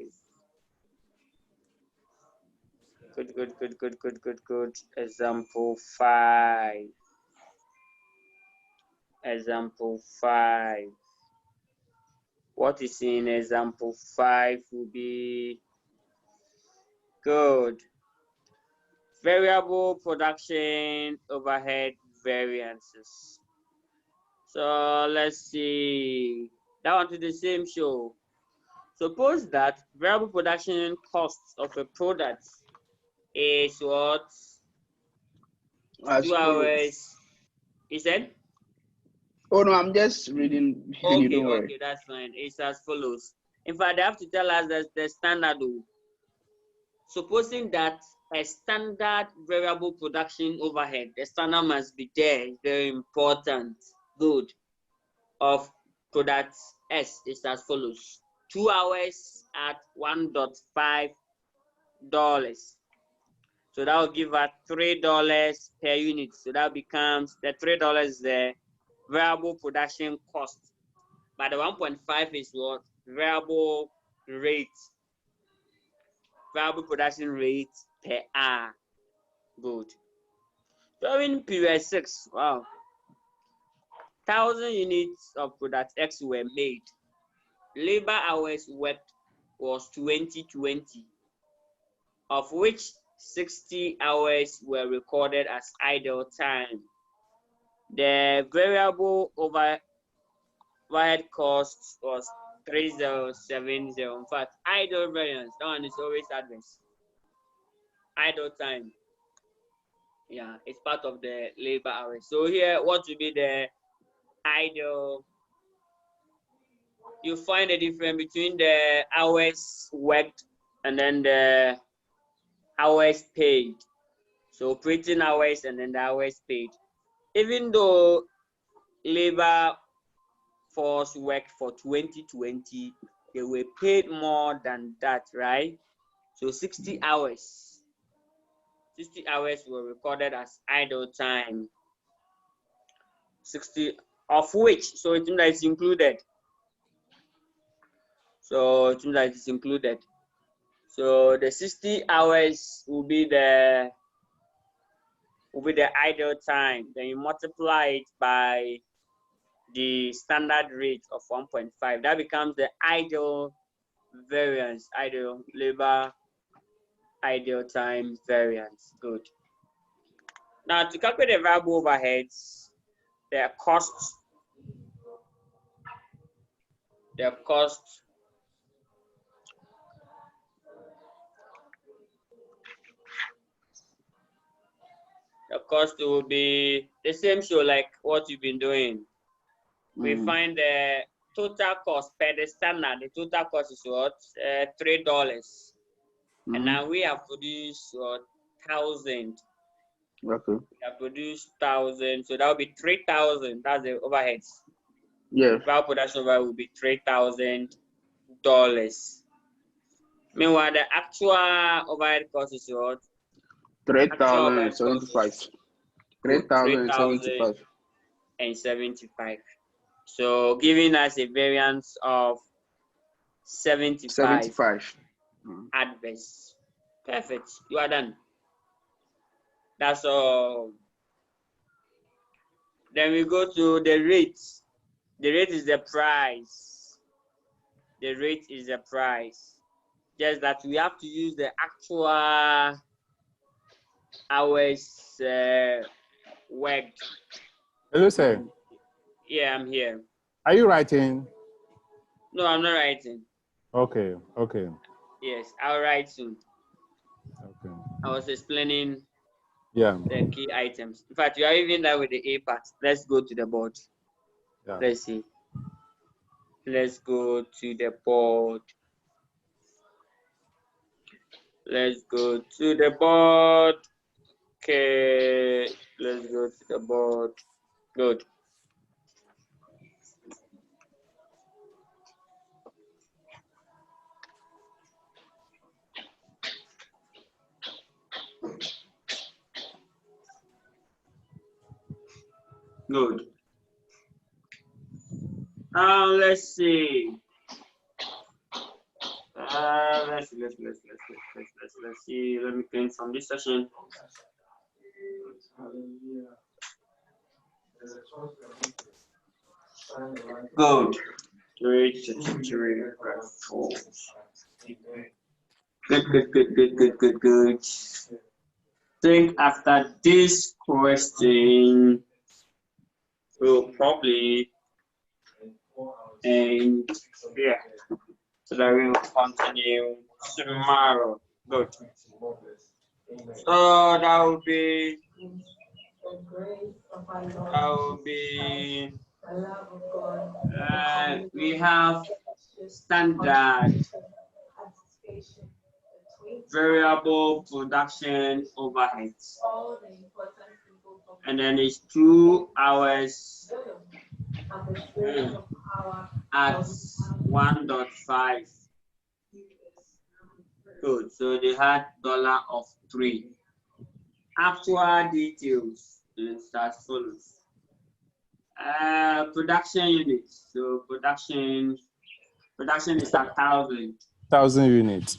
S1: Good. Example 5. Example 5. What is in example 5 will be good. Variable production overhead variances. So let's see. That one to the same show. Suppose that variable production costs of a product is what? 2 hours. Is it?
S3: Oh no, I'm just reading.
S1: Okay, that's fine. It's as follows. In fact, they have to tell us that the standard. Supposing that a standard variable production overhead, the standard must be there. It's very important. Good. Of product S is as follows: 2 hours at $1.5. So that will give us $3 per unit. So that becomes the $3 the variable production cost. But the 1.5 is what? Variable rate. Variable production rate per hour. Good. During period 6, wow, 1,000 units of product X were made. Labor hours worked was 2020, of which 60 hours were recorded as idle time. The variable overhead cost was 3070. In fact, idle variance, that one is always adverse. Idle time, yeah, it's part of the labor hours. So here, what will be the idle? You find the difference between the hours worked and then the hours paid. So operating hours and then the hours paid. Even though labor force worked for 2020, they were paid more than that, right? So 60 hours. 60 hours were recorded as idle time. 60 of which, so it means that it's included. So it means that it's included. So the 60 hours will be the idle time. Then you multiply it by the standard rate of 1.5. That becomes the idle variance, idle labor, idle time variance. Good. Now to calculate the variable overheads, their costs. The cost will be the same show like what you've been doing. We find the total cost per the standard. The total cost is what? $3. And now we have produced 1,000.
S3: Okay.
S1: We have produced 1,000, so that will be 3,000. That's the overheads.
S3: Yeah.
S1: Variable production overhead will be $3,000. Meanwhile, the actual overhead cost is what?
S3: 3,075.
S1: 3,075. So giving us a variance of 75. adverse. Perfect. You are done. That's all. Then we go to the rate. The rate is the price. The rate is the price. Just that we have to use the actual hours worked.
S2: Hello, sir.
S1: Yeah, I'm here.
S2: Are you writing?
S1: No, I'm not writing.
S2: Okay, okay.
S1: Yes, I'll write soon.
S2: Okay.
S1: I was explaining
S2: Yeah.
S1: the key items. In fact, you are even done with the A part. Let's go to the board.
S2: Yeah.
S1: Let's see. Let's go to the board. Let's go to the board. Okay, let's go to the board. Good. Good. Now let's see. Let's see. Let me clean from this session. Good. 3, 4. Good. Think after this question, we'll probably end here so that we will continue tomorrow. Good. So that will be we have standard variable production overheads, and then it's 2 hours at 1.5. Good. So they had $3. Actual details is as follows. Production units. So production is 1,000.
S2: 1,000 units.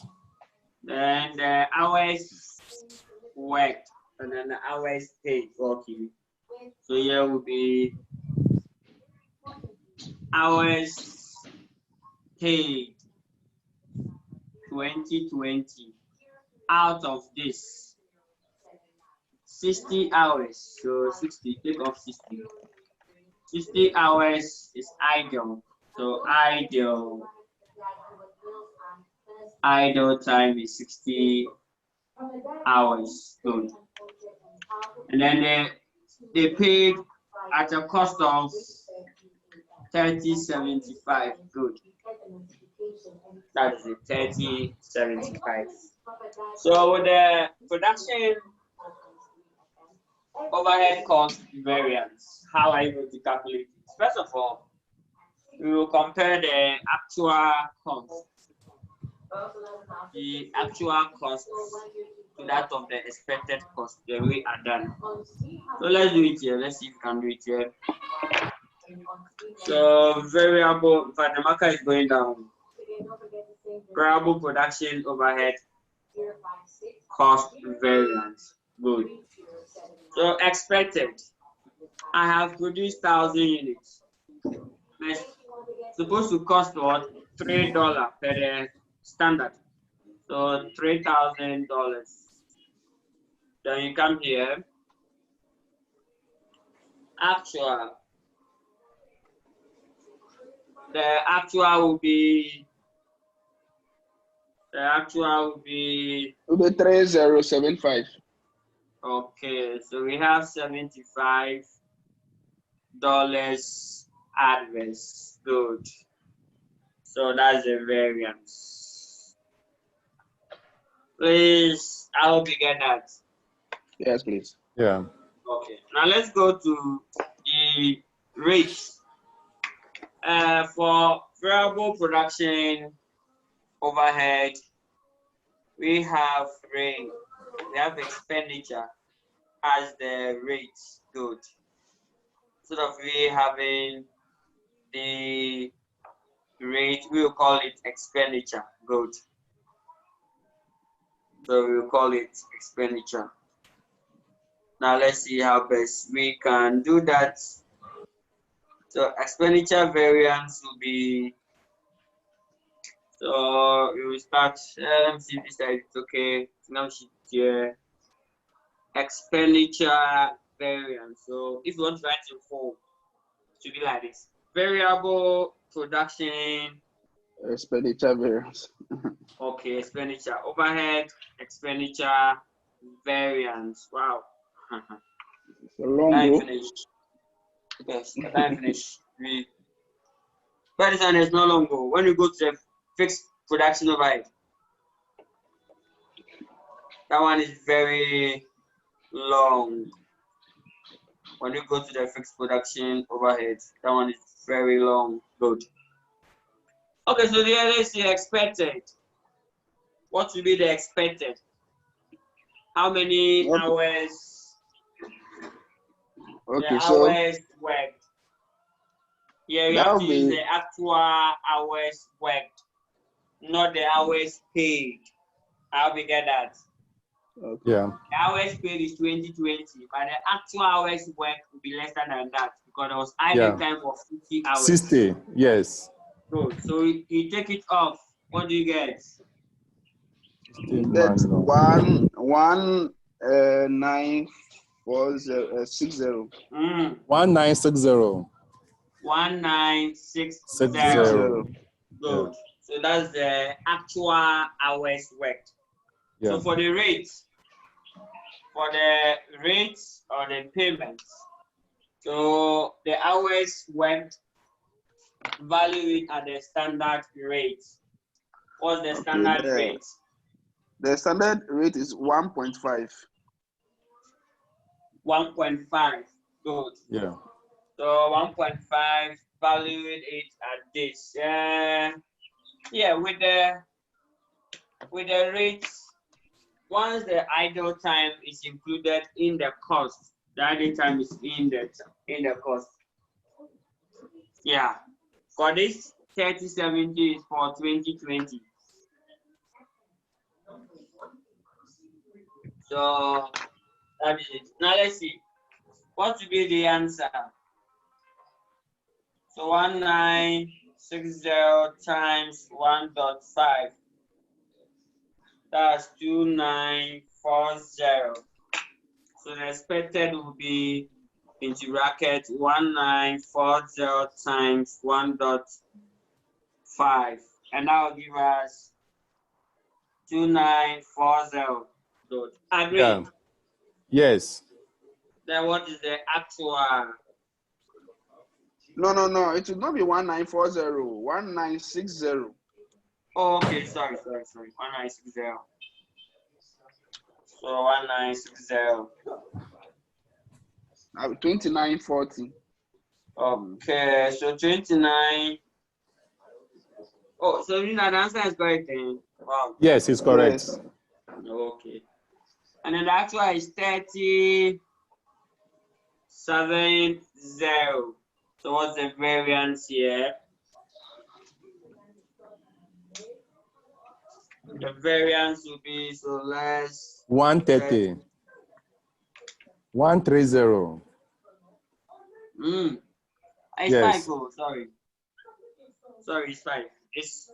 S1: Then the hours worked and then the hours paid. Okay. So here will be hours paid 2020. Out of this 60 hours. So 60, take off 60. 60 hours is idle. So idle time is 60 hours. Good. And then they paid at a cost of 30.75. Good. That is it, 30.75. So the production overhead cost variance, how are you going to calculate it? First of all, we will compare the actual cost, to that of the expected cost. Then we are done. So let's do it here. Let's see if we can do it here. So variable, in fact, the marker is going down. Variable production overhead cost variance. Good. So expected, I have produced 1,000 units. It's supposed to cost what? $3 per the standard. So $3,000. Then you come here. Actual. The actual will be
S3: 3075.
S1: okay. So we have $75 adverse. Good. So that's the variance. Please, I hope you get that.
S3: Yes, please.
S2: Yeah.
S1: Okay. Now let's go to the rates. For variable production overhead, we have rate. We have expenditure as the rate. Good. Instead of we having the rate, we will call it expenditure. Good. So we'll call it expenditure. Now let's see how best we can do that. So expenditure variance will be, so we will start, let me see if this side is okay. Now shift here. Expenditure variance. So if you want to write in full, it should be like this. Variable production.
S3: Expenditure variance.
S1: Okay, expenditure. Overhead, expenditure, variance. Wow.
S3: It's a long
S1: Time
S3: go.
S1: finish. Yes, time finish. But this one is no longer. When you go to the fixed production overhead, that one is very long. When you go to the fixed production overhead, that one is very long. Good. Okay, so the let's see expected. What will be the expected? How many hours?
S3: Okay,
S1: The
S3: so
S1: hours worked. Yeah, you
S3: that
S1: have
S3: will
S1: to use
S3: be
S1: the actual hours worked, not the hours paid. How we get that?
S3: okay.
S2: Yeah.
S1: The hours paid is 2020, but the actual hours worked will be less than that because there was idle time of 50 hours.
S2: 60. Yes.
S1: Good. So you take it off. What do you get?
S3: That's 194060.
S2: 1960.
S1: 1960.
S2: 60.
S1: Good. So that's the actual hours worked.
S2: Yeah.
S1: So for the rates or the payments, so the hours worked, value it at the standard rate. What's the standard rate?
S3: The standard rate is 1.5.
S1: 1.5. Good.
S2: Yeah.
S1: So 1.5, value it at this. Yeah, with the rates, once the idle time is included in the cost, the idle time is in the cost. Yeah. For this 3070 is for 2020. So that is it. Now let's see. What will be the answer? So 1960 times 1.5. That's 2940. So the expected will be into bracket 1940 times 1.5. And that will give us 2940. Good. Agreed.
S2: Yeah. Yes.
S1: Then what is the actual?
S3: No. It will not be 1940. 1960.
S1: Oh, okay. Sorry. 1960. So 1960.
S3: 2940.
S1: Okay. So 29. Oh, so you know the answer is correct then. Wow.
S2: Yes, it's correct.
S3: Yes.
S1: Okay. And then the actual is 3070. So what's the variance here? The variance will be so less
S2: 130. 130.
S1: It's
S2: Yes.
S1: 5. Oh, sorry, it's 5. It's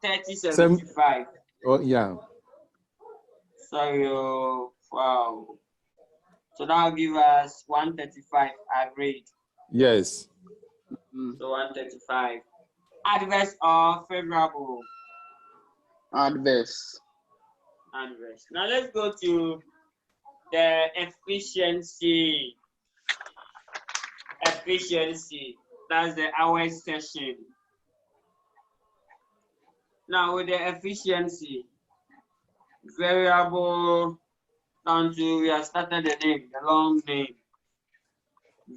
S1: 3075.
S2: Oh, yeah.
S1: Sorry, oh, wow. So that will give us 135. Agreed.
S2: Yes.
S1: So 135. Adverse or favorable?
S3: Adverse.
S1: Adverse. Now let's go to the efficiency. Efficiency. That's the hours session. Now with the efficiency, variable down to, we have started the name, the long name.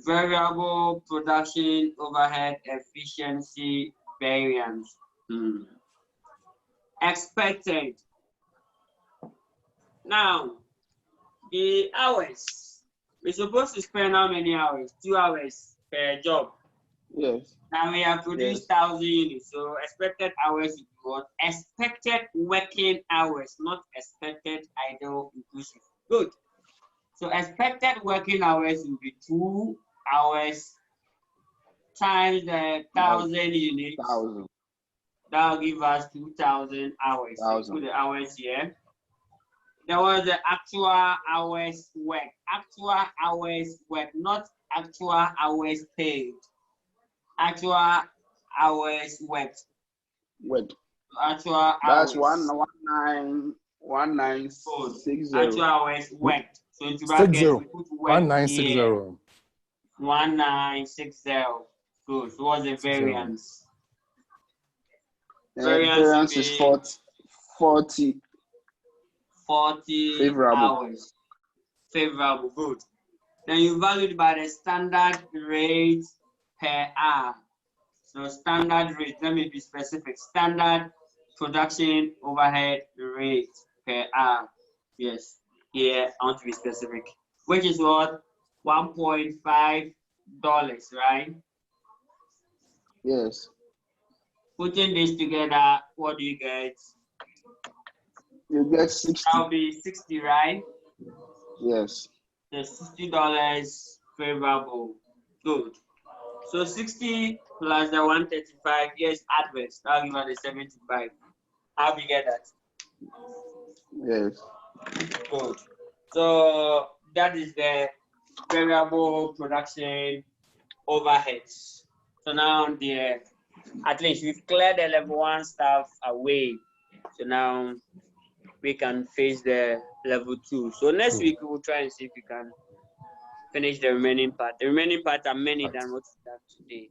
S1: Variable production overhead efficiency variance. Expected. Now, the hours. We're supposed to spend how many hours? 2 hours per job.
S3: Yes.
S1: Now we have produced 1,000 units. So expected hours is what? Expected working hours, not expected idle inclusive. Good. So expected working hours will be 2 hours times the 1,000 units.
S3: 1,000.
S1: That will give us 2,000 hours. So put the hours here. There was the actual hours work. Actual hours work, not actual hours paid. Actual hours worked.
S3: Wait.
S1: Actual hours.
S3: That's 1960.
S1: Actual hours worked. So into
S2: 60.
S1: brackets we put work
S2: 1960.
S1: here. 1960. Good. So what's the variance?
S3: Variance is 40.
S1: 40
S3: favorable.
S1: Hours. Favorable. Good. Then you value it by the standard rate per hour. So standard rate, let me be specific. Standard production overhead rate per hour. Yes. Here I want to be specific. Which is what? $1.5, right?
S3: Yes.
S1: Putting this together, what do you get?
S3: You get 60.
S1: That'll be 60, right?
S3: Yes.
S1: The $60 favorable. Good. So 60 plus the 135, yes, adverse. That'll give us the 75. How do you get that?
S3: Yes.
S1: Good. So that is the variable production overheads. So now at least we've cleared the level 1 stuff away. So now we can face the level 2. So next week we will try and see if we can finish the remaining part. The remaining part are many than what we have today.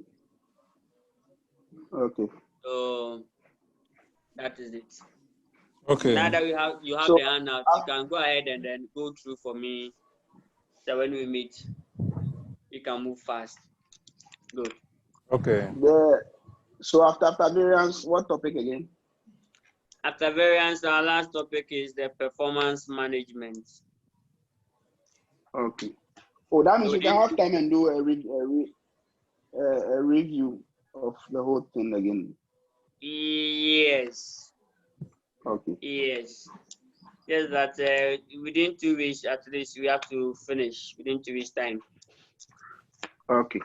S3: Okay.
S1: So that is it.
S2: Okay.
S1: Now that you have the handout, you can go ahead and then go through for me. So when we meet, you can move fast. Good.
S2: Okay.
S3: So after variance, what topic again?
S1: After variance, our last topic is the performance management.
S3: Okay. Oh, that means we can have time and do a review of the whole thing again.
S1: Yes.
S3: Okay.
S1: Yes. Yes, that within 2 weeks at least we have to finish within 2 weeks time.
S3: Okay.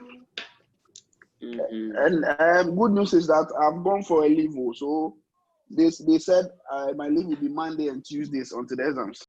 S3: And good news is that I've gone for a leave, so they said my leave will be Monday and Tuesdays until the exams.